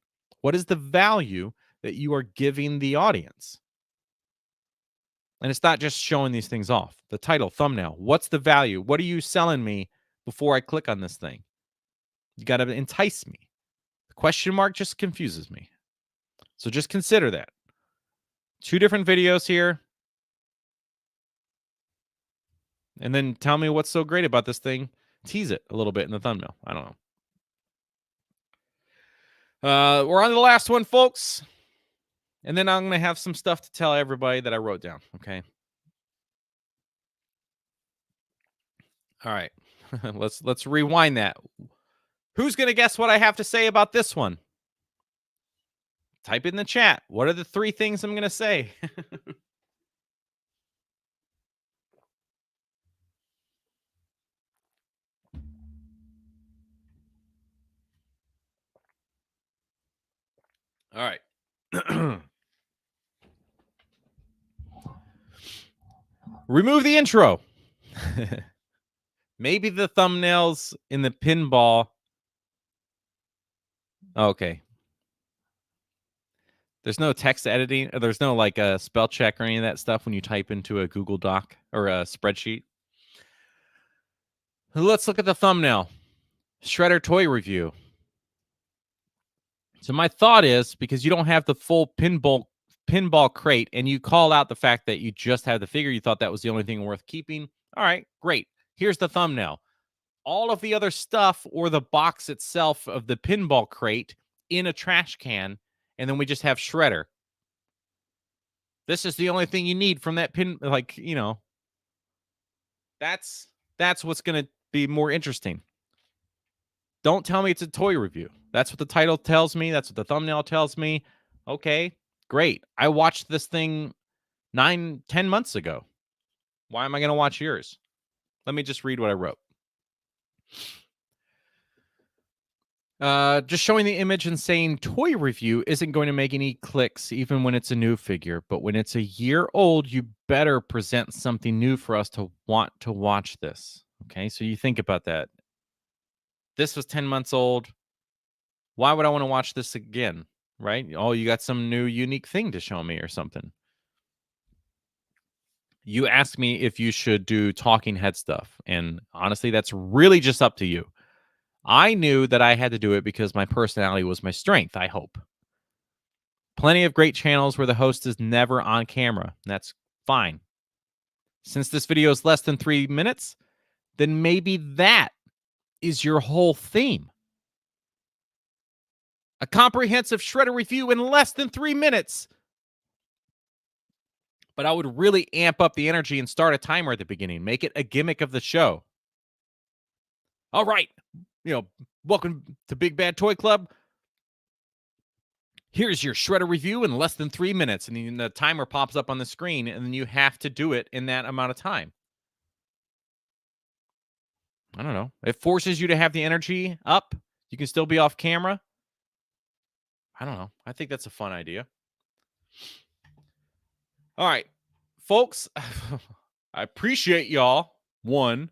What is the value that you are giving the audience? And it's not just showing these things off. The title, thumbnail, what's the value? What are you selling me before I click on this thing? You got to entice me. The question mark just confuses me. So just consider that. Two different videos here. And then tell me what's so great about this thing. Tease it a little bit in the thumbnail. I don't know. We're on to the last one, folks. And then I'm going to have some stuff to tell everybody that I wrote down. Okay. All right. let's rewind that. Who's going to guess what I have to say about this one? Type in the chat. What are the 3 things I'm going to say? All right. Remove the intro. Maybe the thumbnails in the pinball. Okay. There's no text editing. There's no like a spell check or any of that stuff when you type into a Google Doc or a spreadsheet. Let's look at the thumbnail. Shredder toy review. So my thought is, because you don't have the full pinball crate and you call out the fact that you just had the figure, you thought that was the only thing worth keeping. All right, great. Here's the thumbnail. All of the other stuff or the box itself of the pinball crate in a trash can, and then we just have Shredder. This is the only thing you need from that pin, like, you know. That's what's going to be more interesting. Don't tell me it's a toy review. That's what the title tells me. That's what the thumbnail tells me. Okay, great. I watched this thing 9-10 months ago. Why am I going to watch yours? Let me just read what I wrote. Just showing the image and saying toy review isn't going to make any clicks even when it's a new figure. But when it's a year old, you better present something new for us to want to watch this. Okay, so you think about that. This was 10 months old. Why would I want to watch this again? Right? Oh, you got some new unique thing to show me or something. You asked me if you should do talking head stuff. And honestly, that's really just up to you. I knew that I had to do it because my personality was my strength, I hope. Plenty of great channels where the host is never on camera. That's fine. Since this video is less than 3 minutes, then maybe that is your whole theme. A comprehensive Shredder review in less than 3 minutes. But I would really amp up the energy and start a timer at the beginning. Make it a gimmick of the show. All right. Welcome to Big Bad Toy Club. Here's your Shredder review in less than 3 minutes. And then the timer pops up on the screen, and then you have to do it in that amount of time. I don't know. It forces you to have the energy up. You can still be off camera. I don't know. I think that's a fun idea. All right, folks, I appreciate y'all. 1,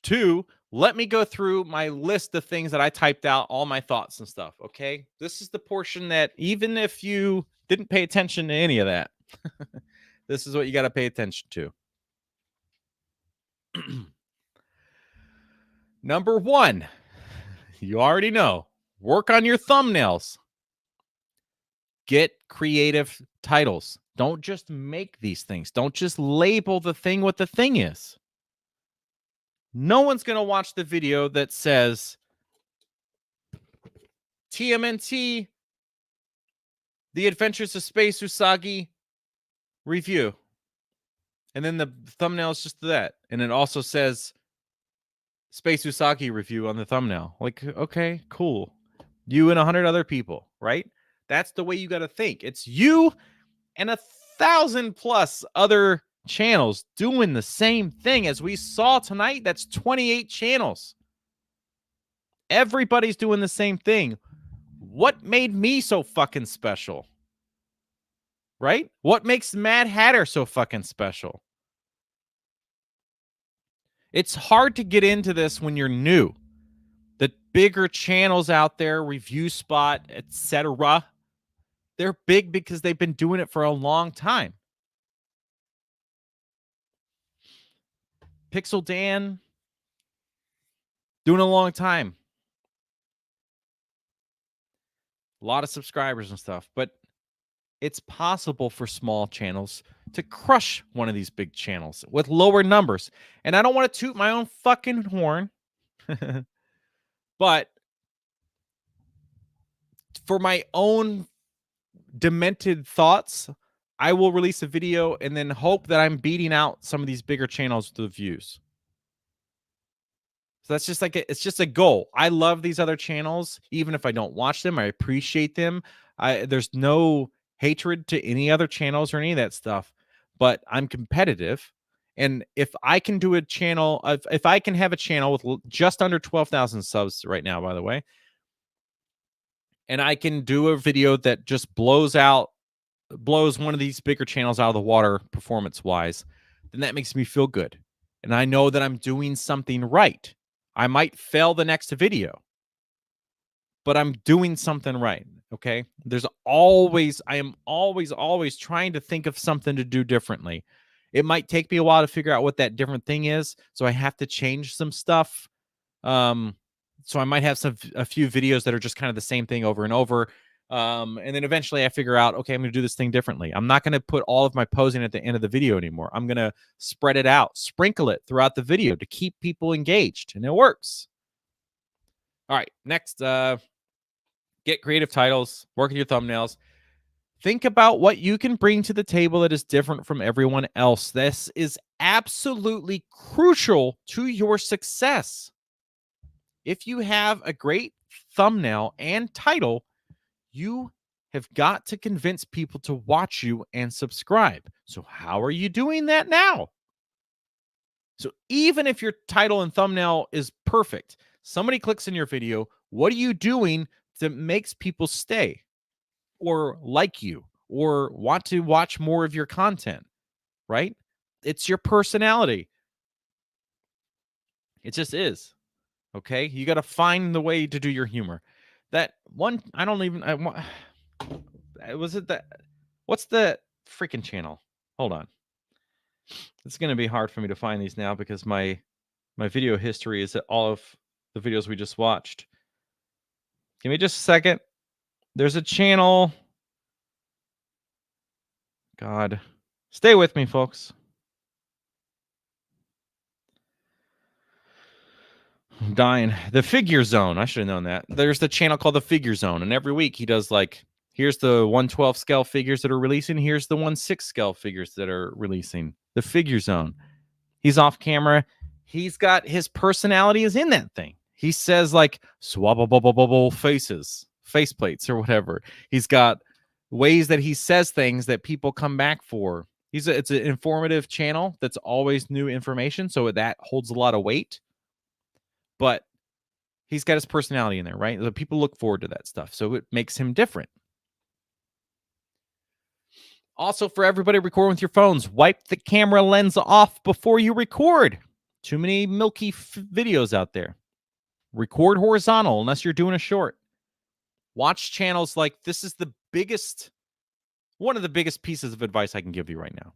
2, let me go through my list of things that I typed out, all my thoughts and stuff, okay? This is the portion that even if you didn't pay attention to any of that, this is what you got to pay attention to. Number 1, you already know, work on your thumbnails. Get creative titles. Don't just make these things. Don't just label the thing what the thing is. No one's going to watch the video that says TMNT, The Adventures of Space Usagi review. And then the thumbnail is just that. And it also says Space Usagi review on the thumbnail. Like, okay, cool. You and 100 other people, right? That's the way you got to think. It's you and 1,000 plus other channels doing the same thing as we saw tonight. That's 28 channels. Everybody's doing the same thing. What made me so fucking special? Right? What makes Mad Hatter so fucking special? It's hard to get into this when you're new. The bigger channels out there, Review Spot, etc., they're big because they've been doing it for a long time. Pixel Dan, doing a long time. A lot of subscribers and stuff, but it's possible for small channels to crush one of these big channels with lower numbers. And I don't want to toot my own fucking horn, but for my own demented thoughts, I will release a video and then hope that I'm beating out some of these bigger channels with the views. So that's just like it's just a goal. I love these other channels, even if I don't watch them. I appreciate them. There's no hatred to any other channels or any of that stuff, but I'm competitive. And if I can do a channel, if I can have a channel with just under 12,000 subs right now, by the way, and I can do a video that just blows one of these bigger channels out of the water performance wise, then that makes me feel good. And I know that I'm doing something right. I might fail the next video, but I'm doing something right. Okay. I am always trying to think of something to do differently. It might take me a while to figure out what that different thing is. So I have to change some stuff. So I might have a few videos that are just kind of the same thing over and over. And then eventually I figure out, okay, I'm going to do this thing differently. I'm not going to put all of my posing at the end of the video anymore. I'm going to spread it out, sprinkle it throughout the video to keep people engaged, and it works. All right, next, get creative titles, work with your thumbnails. Think about what you can bring to the table that is different from everyone else. This is absolutely crucial to your success. If you have a great thumbnail and title, you have got to convince people to watch you and subscribe. So how are you doing that now? So even if your title and thumbnail is perfect, somebody clicks in your video, what are you doing that makes people stay or like you or want to watch more of your content, right? It's your personality. It just is. Okay? You got to find the way to do your humor. That one, I don't even, was it that, what's the freaking channel? Hold on. It's going to be hard for me to find these now because my video history is all of the videos we just watched. Give me just a second. There's a channel. God, stay with me, folks. I'm dying. The Figure Zone. I should have known that. There's the channel called the Figure Zone, and every week he does like, here's the 112 scale figures that are releasing. Here's the 1/6 scale figures that are releasing. The Figure Zone. He's off camera. He's got his personality is in that thing. He says like swabble faces, faceplates or whatever. He's got ways that he says things that people come back for. It's an informative channel that's always new information, so that holds a lot of weight. But he's got his personality in there, right? The people look forward to that stuff, so it makes him different. Also, for everybody recording with your phones, wipe the camera lens off before you record. Too many milky videos out there. Record horizontal unless you're doing a short. Watch channels like this is one of the biggest pieces of advice I can give you right now.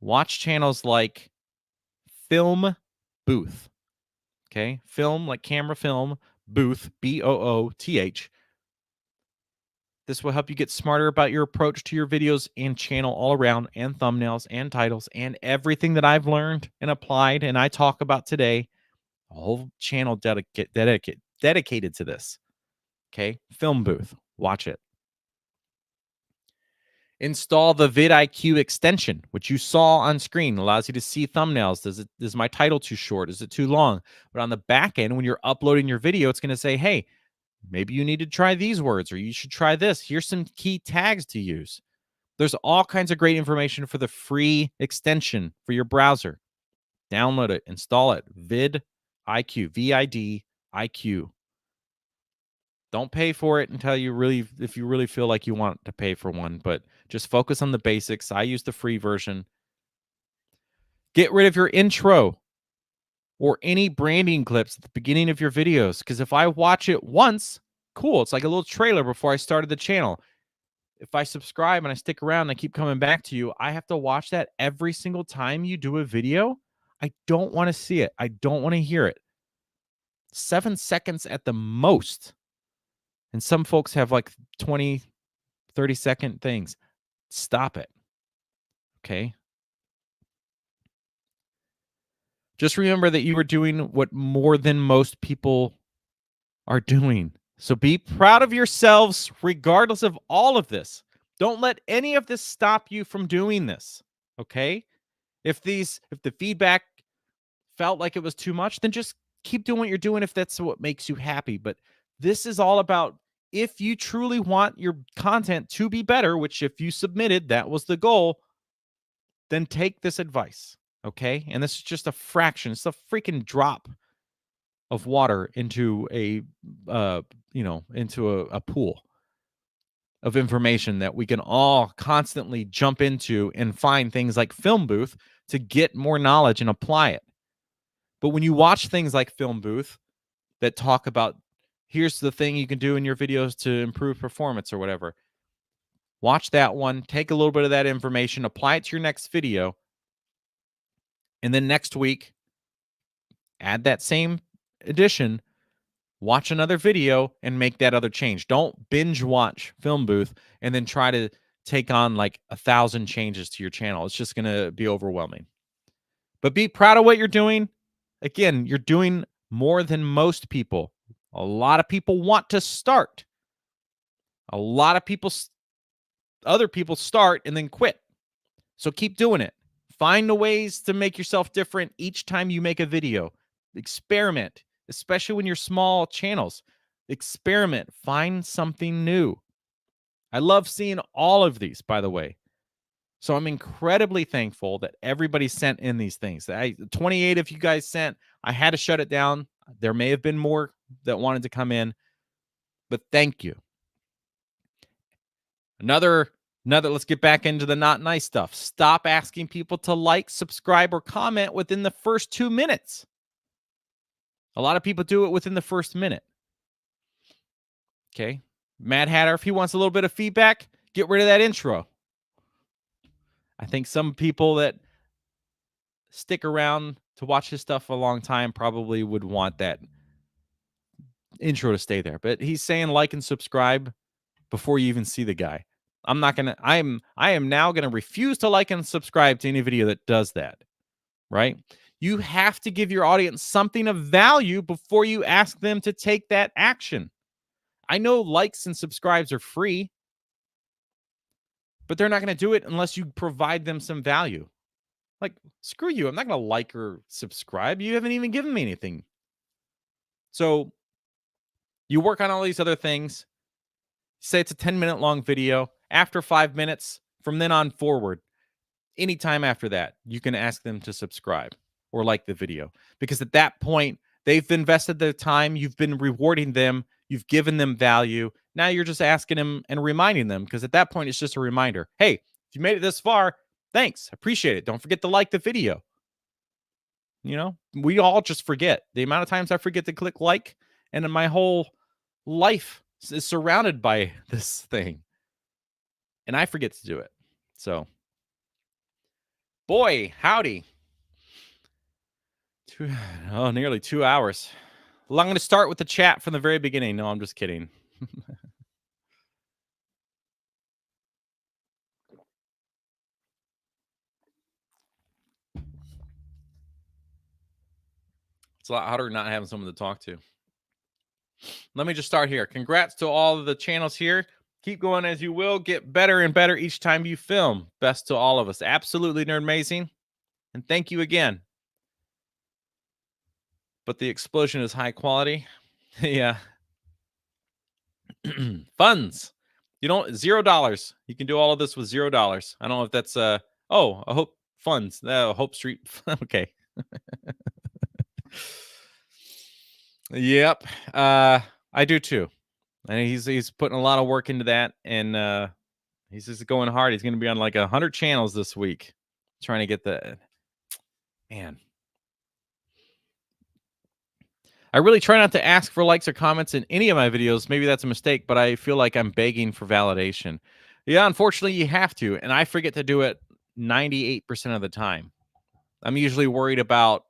Watch channels like Film Booth. Okay? Film, like camera film, Booth, Booth. This will help you get smarter about your approach to your videos and channel all around, and thumbnails and titles and everything that I've learned and applied and I talk about today. A whole channel dedicated to this. Okay? Film Booth. Watch it. Install the vidIQ extension, which you saw on screen. Allows you to see thumbnails. Is my title too short? Is it too long? But on the back end, when you're uploading your video, it's going to say, hey, maybe you need to try these words, or you should try this. Here's some key tags to use. There's all kinds of great information for the free extension for your browser. Download it, install it. vidIQ, vidIQ. Don't pay for it until if you really feel like you want to pay for one, but just focus on the basics. I use the free version. Get rid of your intro or any branding clips at the beginning of your videos, because if I watch it once, cool. It's like a little trailer before I started the channel. If I subscribe and I stick around and I keep coming back to you, I have to watch that every single time you do a video. I don't want to see it. I don't want to hear it. 7 seconds at the most. And some folks have like 20, 30-second things. Stop it. Okay. Just remember that you are doing what more than most people are doing. So be proud of yourselves regardless of all of this. Don't let any of this stop you from doing this. Okay? If the feedback felt like it was too much, then just keep doing what you're doing if that's what makes you happy. But this is all about, if you truly want your content to be better, which if you submitted, that was the goal, then take this advice. Okay? And this is just a fraction. It's a freaking drop of water into a pool of information that we can all constantly jump into and find things like Film Booth to get more knowledge and apply it. But when you watch things like Film Booth that talk about, here's the thing you can do in your videos to improve performance or whatever, watch that one, take a little bit of that information, apply it to your next video, and then next week, add that same addition, watch another video, and make that other change. Don't binge watch Film Booth and then try to take on like 1,000 changes to your channel. It's just going to be overwhelming. But be proud of what you're doing. Again, you're doing more than most people. A lot of people want to start. A lot of other people start and then quit. So keep doing it. Find the ways to make yourself different each time you make a video. Experiment, especially when you're small channels. Experiment. Find something new. I love seeing all of these, by the way. So I'm incredibly thankful that everybody sent in these things. 28 of you guys sent. I had to shut it down. There may have been more that wanted to come in, but thank you. Another, let's get back into the not nice stuff. Stop asking people to like, subscribe, or comment within the first 2 minutes. A lot of people do it within the first minute. Okay. Mad Hatter, if he wants a little bit of feedback, get rid of that intro. I think some people that stick around to watch his stuff a long time probably would want that intro to stay there. But he's saying like and subscribe before you even see the guy. I am now gonna refuse to like and subscribe to any video that does that. Right? You have to give your audience something of value before you ask them to take that action. I know likes and subscribes are free, but they're not going to do it unless you provide them some value. Like, screw you. I'm not going to like or subscribe. You haven't even given me anything. So you work on all these other things. Say it's a 10-minute long video. After 5 minutes, from then on forward, anytime after that, you can ask them to subscribe or like the video. Because at that point, they've invested their time. You've been rewarding them. You've given them value. Now you're just asking them and reminding them, because at that point, it's just a reminder. Hey, if you made it this far, thanks. Appreciate it. Don't forget to like the video. You know, we all just forget. The amount of times I forget to click like, and my whole life is surrounded by this thing. And I forget to do it. So, boy, howdy. Nearly 2 hours. Well, I'm going to start with the chat from the very beginning. No, I'm just kidding. It's a lot harder not having someone to talk to. Let me just start here. Congrats to all of the channels here. Keep going as you will. Get better and better each time you film. Best to all of us. Absolutely nerd amazing. And thank you again. But the explosion is high quality. Yeah. Funds. You don't $0. You can do all of this with $0. I don't know if that's a Hope funds. Hope Street. Okay. Yep. I do too. And he's putting a lot of work into that, and he's just going hard. He's going to be on like 100 channels this week, trying to get the man. I really try not to ask for likes or comments in any of my videos. Maybe that's a mistake, but I feel like I'm begging for validation. Yeah, unfortunately, you have to, and I forget to do it 98% of the time. I'm usually worried about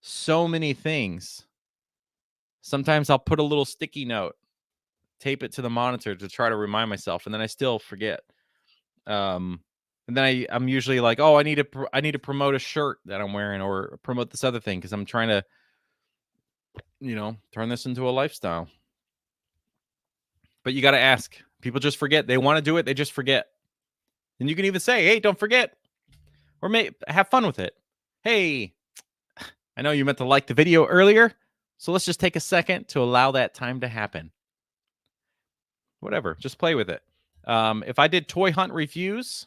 so many things. Sometimes I'll put a little sticky note, tape it to the monitor to try to remind myself, and then I still forget. And then I'm usually like, oh, I need to promote a shirt that I'm wearing or promote this other thing because I'm trying to, turn this into a lifestyle. But you got to ask. People just forget. They want to do it. They just forget. And you can even say, hey, don't forget. Or have fun with it. Hey, I know you meant to like the video earlier, so let's just take a second to allow that time to happen. Whatever. Just play with it. If I did toy hunt reviews,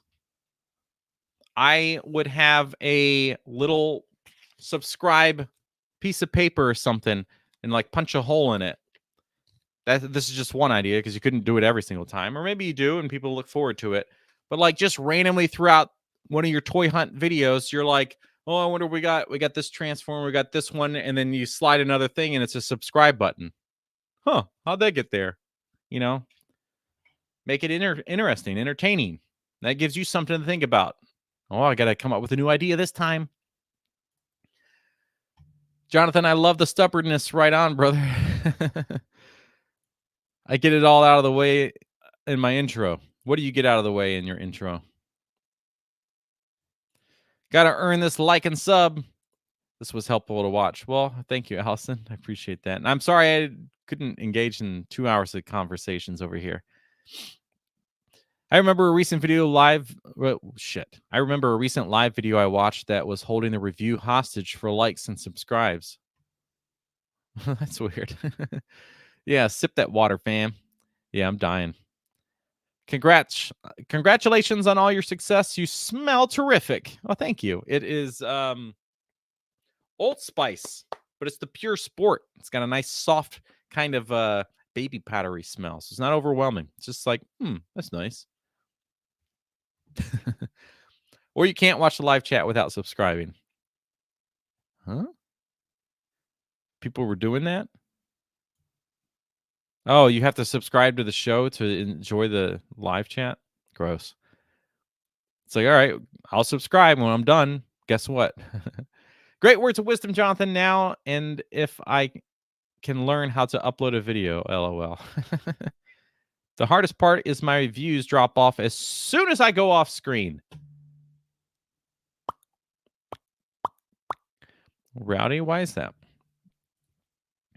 I would have a little subscribe piece of paper or something and like punch a hole in it. This is just one idea because you couldn't do it every single time. Or maybe you do and people look forward to it. But like just randomly throughout one of your toy hunt videos, you're like, oh, I wonder we got this transformer, we got this one, and then you slide another thing and it's a subscribe button. Huh, how'd they get there? Make it interesting, entertaining. That gives you something to think about. Oh, I got to come up with a new idea this time. Jonathan, I love the stubbornness. Right on, brother. I get it all out of the way in my intro. What do you get out of the way in your intro? Got to earn this like and sub. This was helpful to watch. Well, thank you, Allison. I appreciate that. And I'm sorry I couldn't engage in 2 hours of conversations over here. I remember a recent video live. I remember a recent live video I watched that was holding the review hostage for likes and subscribes. That's weird. Yeah, sip that water, fam. Yeah, I'm dying. Congratulations on all your success. You smell terrific. Oh, thank you. It is Old Spice, but it's the Pure Sport. It's got a nice, soft kind of baby powdery smell. So it's not overwhelming. It's just like, that's nice. Or you can't watch the live chat without subscribing. Huh? People were doing that? Oh, you have to subscribe to the show to enjoy the live chat? Gross. It's like, all right, I'll subscribe when I'm done. Guess what? Great words of wisdom, Jonathan. Now, and if I can learn how to upload a video, LOL. The hardest part is my views drop off as soon as I go off screen. Rowdy, why is that?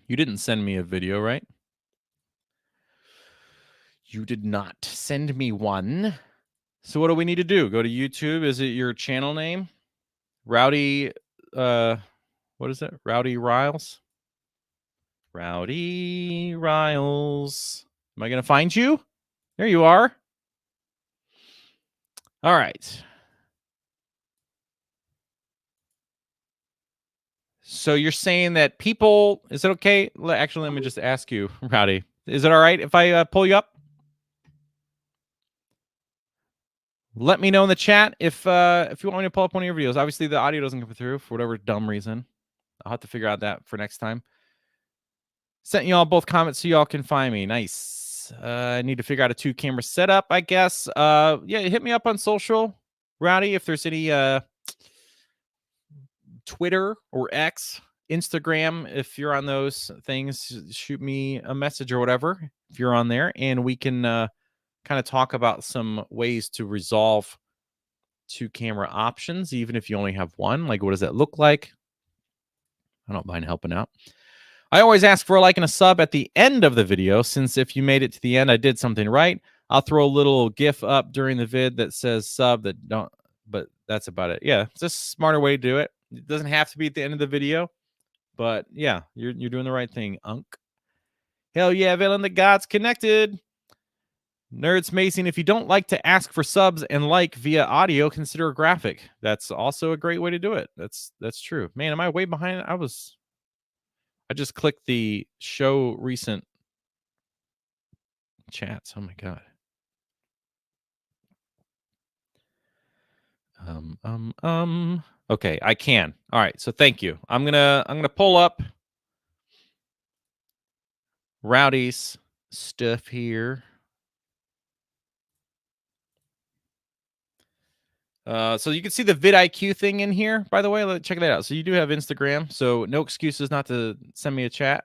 You didn't send me a video, right? You did not send me one. So what do we need to do? Go to YouTube. Is it your channel name? Rowdy, what is it? Rowdy Riles? Rowdy Riles. Am I going to find you? There you are. All right. So you're saying that people, is it okay? Actually, let me just ask you, Rowdy. Is it all right if I pull you up? Let me know in the chat if you want me to pull up one of your videos. Obviously, the audio doesn't come through for whatever dumb reason. I'll have to figure out that for next time. Sent y'all both comments so y'all can find me. Nice. I need to figure out a 2-camera setup, I guess. Yeah, hit me up on social, Rowdy, if there's any Twitter or X, Instagram, if you're on those things, shoot me a message or whatever if you're on there, and we can kind of talk about some ways to resolve 2-camera options, even if you only have one. Like, what does that look like? I don't mind helping out. I always ask for a like and a sub at the end of the video, since if you made it to the end, I did something right. I'll throw a little GIF up during the vid that says sub that don't, but that's about it. Yeah, it's just a smarter way to do it. It doesn't have to be at the end of the video, but yeah, you're doing the right thing, Unk. Hell yeah, Villain the Gods connected. Nerds Mason, if you don't like to ask for subs and like via audio, consider a graphic. That's also a great way to do it. That's true. Man, am I way behind? I just clicked the show recent chats. Oh my god. Okay, I can. All right, so thank you. I'm gonna pull up Rowdy's stuff here. So you can see the vidIQ thing in here, by the way. Check that out. So you do have Instagram, so no excuses not to send me a chat.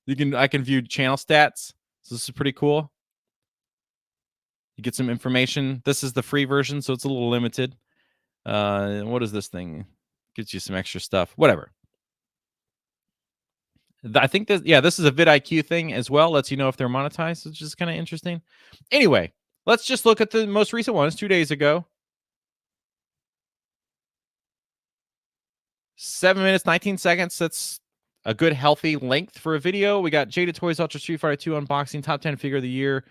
I can view channel stats. So this is pretty cool. You get some information. This is the free version, so it's a little limited. What is this thing? Gives you some extra stuff. Whatever. I think this is a vidIQ thing as well. Lets you know if they're monetized, which is kind of interesting. Anyway, let's just look at the most recent ones 2 days ago. 7 minutes, 19 seconds. That's a good, healthy length for a video. We got Jada Toys Ultra Street Fighter 2 unboxing, top 10 figure of the year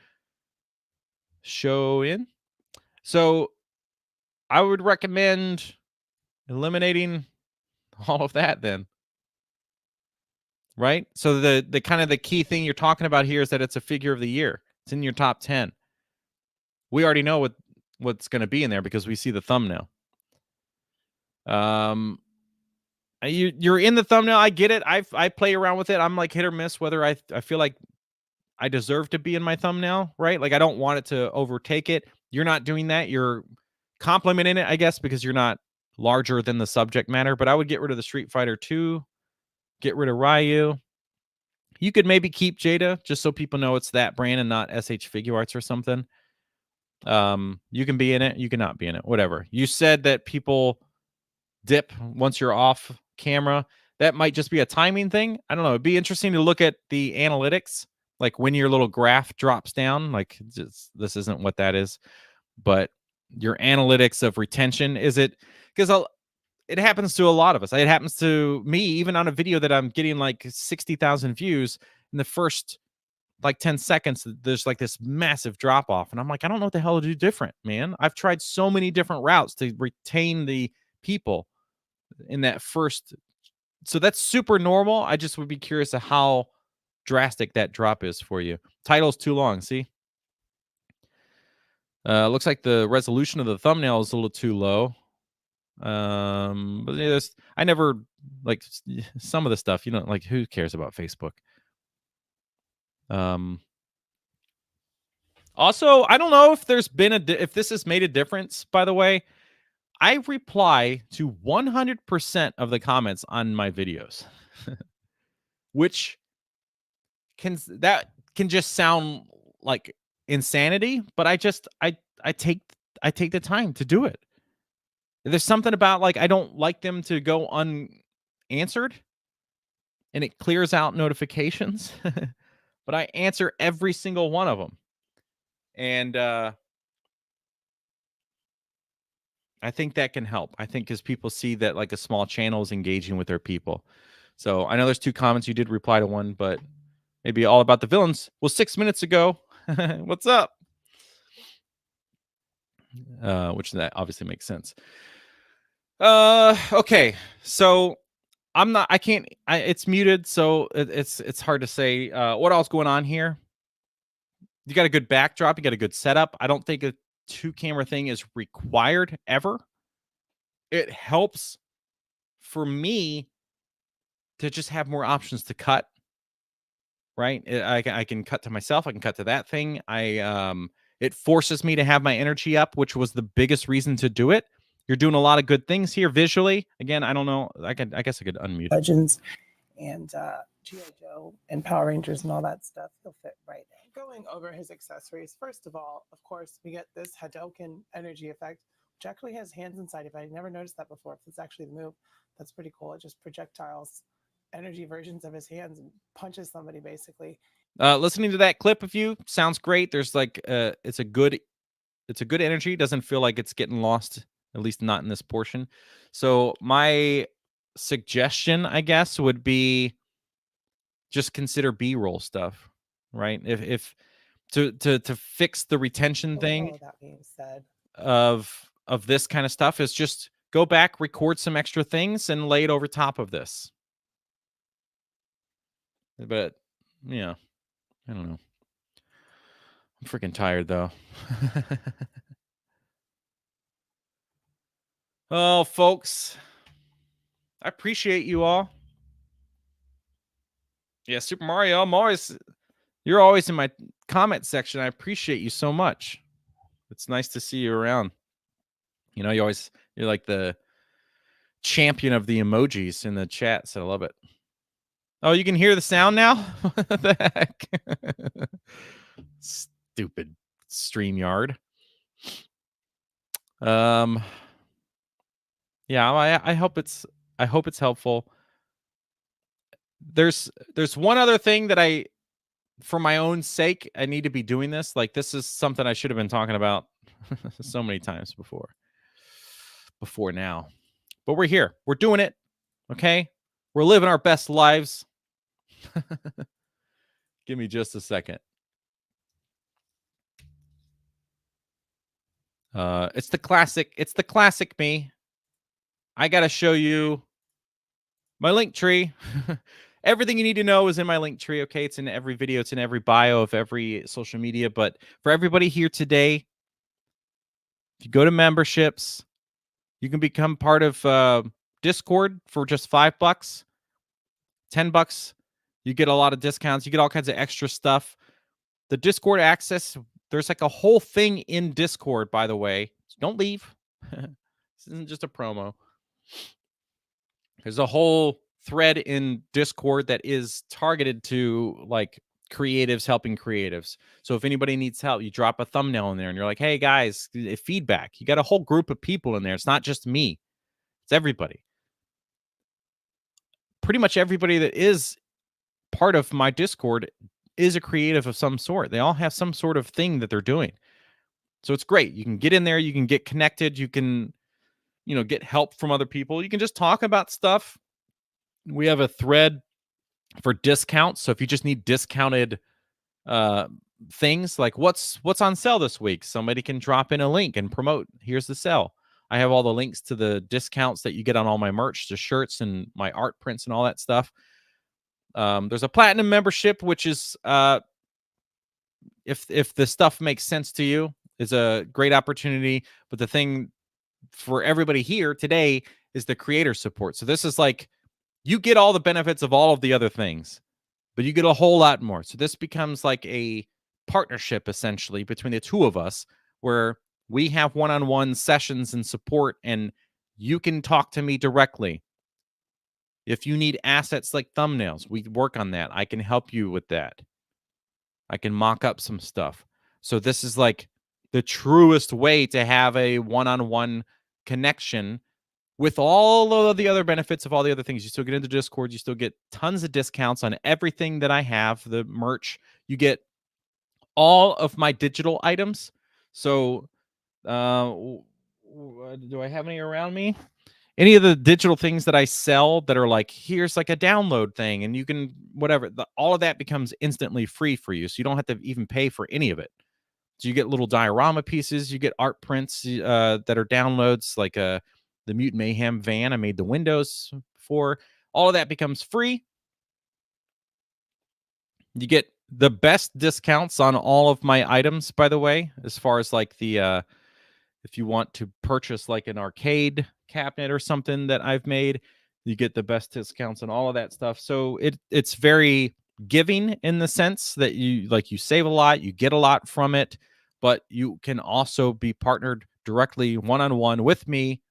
show in. So I would recommend eliminating all of that then. Right? So the kind of the key thing you're talking about here is that it's a figure of the year. It's in your top 10. We already know what's going to be in there because we see the thumbnail. You're in the thumbnail. I get it. I play around with it. I'm like hit or miss whether I feel like I deserve to be in my thumbnail, right? Like I don't want it to overtake it. You're not doing that. You're complimenting it, I guess, because you're not larger than the subject matter. But I would get rid of the Street Fighter 2, get rid of Ryu. You could maybe keep Jada just so people know it's that brand and not SH Figure Arts or something. You can be in it. You cannot be in it. Whatever. You said that people dip once you're off camera. That might just be a timing thing. I don't know. It'd be interesting to look at the analytics, like when your little graph drops down. Like this isn't what that is, but your analytics of retention, is it? Because it happens to a lot of us. It happens to me, even on a video that I'm getting like 60,000 views in the first like 10 seconds. There's like this massive drop off, and I'm like, I don't know what the hell to do different, man. I've tried so many different routes to retain the people in that first. So that's super normal. I just would be curious of how drastic that drop is for you. Title's too long. See, looks like the resolution of the thumbnail is a little too low. But yeah, I never like some of the stuff, you know, like who cares about Facebook? Also, I don't know if there's been if this has made a difference, by the way. I reply to 100% of the comments on my videos, which can just sound like insanity, but I take the time to do it. There's something about like I don't like them to go unanswered, and it clears out notifications. But I answer every single one of them, and I think that can help. I think because people see that like a small channel is engaging with their people. So I know there's 2 comments. You did reply to one, but maybe all about the villains. Well, 6 minutes ago. What's up? Which that obviously makes sense. Okay. So it's muted, so it's hard to say what else going on here. You got a good backdrop, you got a good setup. I don't think a 2-camera thing is required ever. It helps for me to just have more options to cut, right? I can cut to myself, I can cut to that thing. It forces me to have my energy up, which was the biggest reason to do it. You're doing a lot of good things here visually. Again, I don't know. I guess I could unmute. Legends and G.I. Joe and Power Rangers and all that stuff. He'll fit right in. Going over his accessories, first of all, of course, we get this Hadouken energy effect, which actually has hands inside of it. I never noticed that before. If it's actually the move, that's pretty cool. It just projectiles energy versions of his hands and punches somebody basically. Listening to that clip of you sounds great. There's like it's a good energy. It doesn't feel like it's getting lost, at least not in this portion. So my suggestion, I guess, would be just consider B-roll stuff, right? If to fix the retention thing All that being said, of this kind of stuff is just go back, record some extra things, and lay it over top of this. But yeah, I don't know. I'm freaking tired though. Oh, folks, I appreciate you all. Yeah, Super Mario, you're always in my comment section. I appreciate you so much. It's nice to see you around. You know, you're like the champion of the emojis in the chat, so I love it. Oh, you can hear the sound now? What the heck? Stupid StreamYard. Yeah, I hope it's helpful. There's one other thing that for my own sake, I need to be doing this. Like, this is something I should have been talking about so many times before now. But we're here. We're doing it. Okay? We're living our best lives. Give me just a second. It's the classic me. I got to show you my link tree. Everything you need to know is in my link tree. Okay, it's in every video, it's in every bio of every social media. But for everybody here today, if you go to memberships, you can become part of Discord for just $5, $10. You get a lot of discounts. You get all kinds of extra stuff. The Discord access, there's like a whole thing in Discord, by the way. So don't leave. This isn't just a promo. There's a whole thread in Discord that is targeted to like creatives helping creatives. So if anybody needs help, you drop a thumbnail in there and you're like, hey guys, feedback. You got a whole group of people in there. It's not just me. It's everybody. Pretty much everybody that is part of my Discord is a creative of some sort. They all have some sort of thing that they're doing. So it's great. You can get in there, you can get connected, you can, get help from other people. You can just talk about stuff. We have a thread for discounts. So if you just need discounted things, like what's on sale this week, somebody can drop in a link and promote, here's the sale. I have all the links to the discounts that you get on all my merch, the shirts and my art prints and all that stuff. There's a platinum membership, which is if the stuff makes sense to you, is a great opportunity. But the thing for everybody here today is the creator support. So this is like, you get all the benefits of all of the other things, but you get a whole lot more. So this becomes like a partnership essentially between the two of us, where we have one-on-one sessions and support, and you can talk to me directly. If you need assets like thumbnails, we work on that. I can help you with that. I can mock up some stuff. So this is like the truest way to have a one-on-one connection with all of the other benefits of all the other things. You still get into Discord. You still get tons of discounts on everything that I have, the merch. You get all of my digital items. So do I have any around me? Any of the digital things that I sell that are like, here's like a download thing, and you can whatever, all of that becomes instantly free for you. So you don't have to even pay for any of it. So you get little diorama pieces, you get art prints that are downloads, like the Mutant Mayhem van I made the windows for. All of that becomes free. You get the best discounts on all of my items, by the way, as far as like the if you want to purchase like an arcade cabinet or something that I've made, you get the best discounts on all of that stuff. So it's very giving in the sense that you save a lot, you get a lot from it, but you can also be partnered directly one-on-one with me.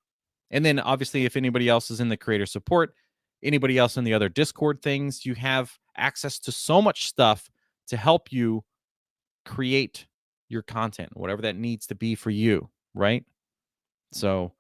And then obviously, if anybody else is in the creator support, anybody else in the other Discord things, you have access to so much stuff to help you create your content, whatever that needs to be for you, right? So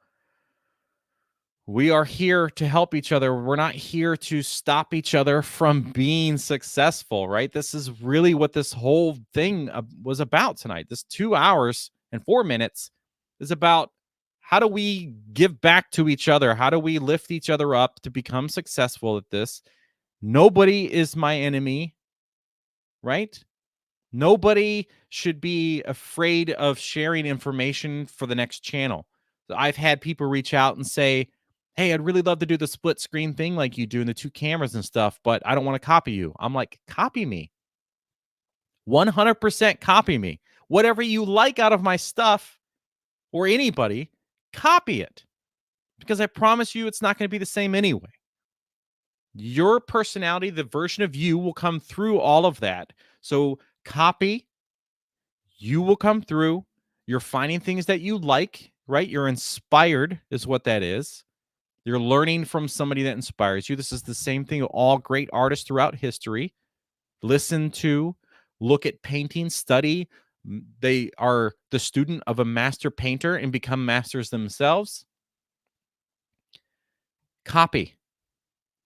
We are here to help each other. We're not here to stop each other from being successful, right? This is really what this whole thing was about tonight. This 2 hours and 4 minutes is about how do we give back to each other? How do we lift each other up to become successful at this? Nobody is my enemy, right? Nobody should be afraid of sharing information for the next channel. I've had people reach out and say, hey, I'd really love to do the split screen thing like you do in the 2 cameras and stuff, but I don't want to copy you. I'm like, copy me. 100% copy me. Whatever you like out of my stuff or anybody, copy it. Because I promise you it's not going to be the same anyway. Your personality, the version of you will come through all of that. So copy, you will come through. You're finding things that you like, right? You're inspired is what that is. You're learning from somebody that inspires you. This is the same thing of all great artists throughout history. Listen to, look at painting, study. They are the student of a master painter and become masters themselves. Copy.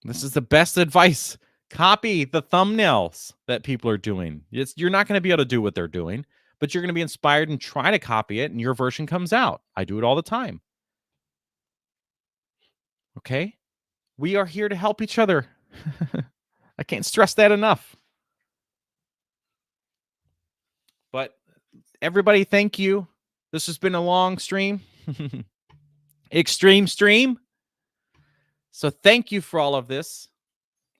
This is the best advice. Copy the thumbnails that people are doing. You're not going to be able to do what they're doing, but you're going to be inspired and try to copy it, and your version comes out. I do it all the time. Okay? We are here to help each other. I can't stress that enough. But everybody, thank you. This has been a long stream. Extreme stream. So thank you for all of this.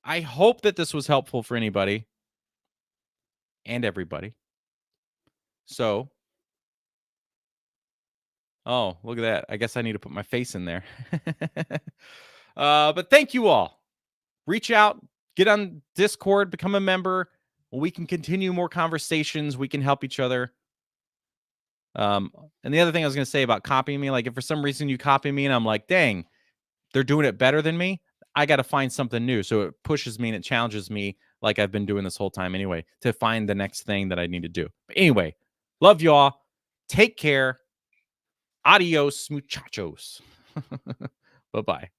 I hope that this was helpful for anybody and everybody. So, oh, look at that. I guess I need to put my face in there. But thank you all. Reach out, get on Discord, become a member. We can continue more conversations. We can help each other. And the other thing I was going to say about copying me, like if for some reason you copy me and I'm like, dang, they're doing it better than me, I got to find something new. So it pushes me and it challenges me, like I've been doing this whole time anyway, to find the next thing that I need to do. But anyway, love y'all. Take care. Adios, muchachos. Bye-bye.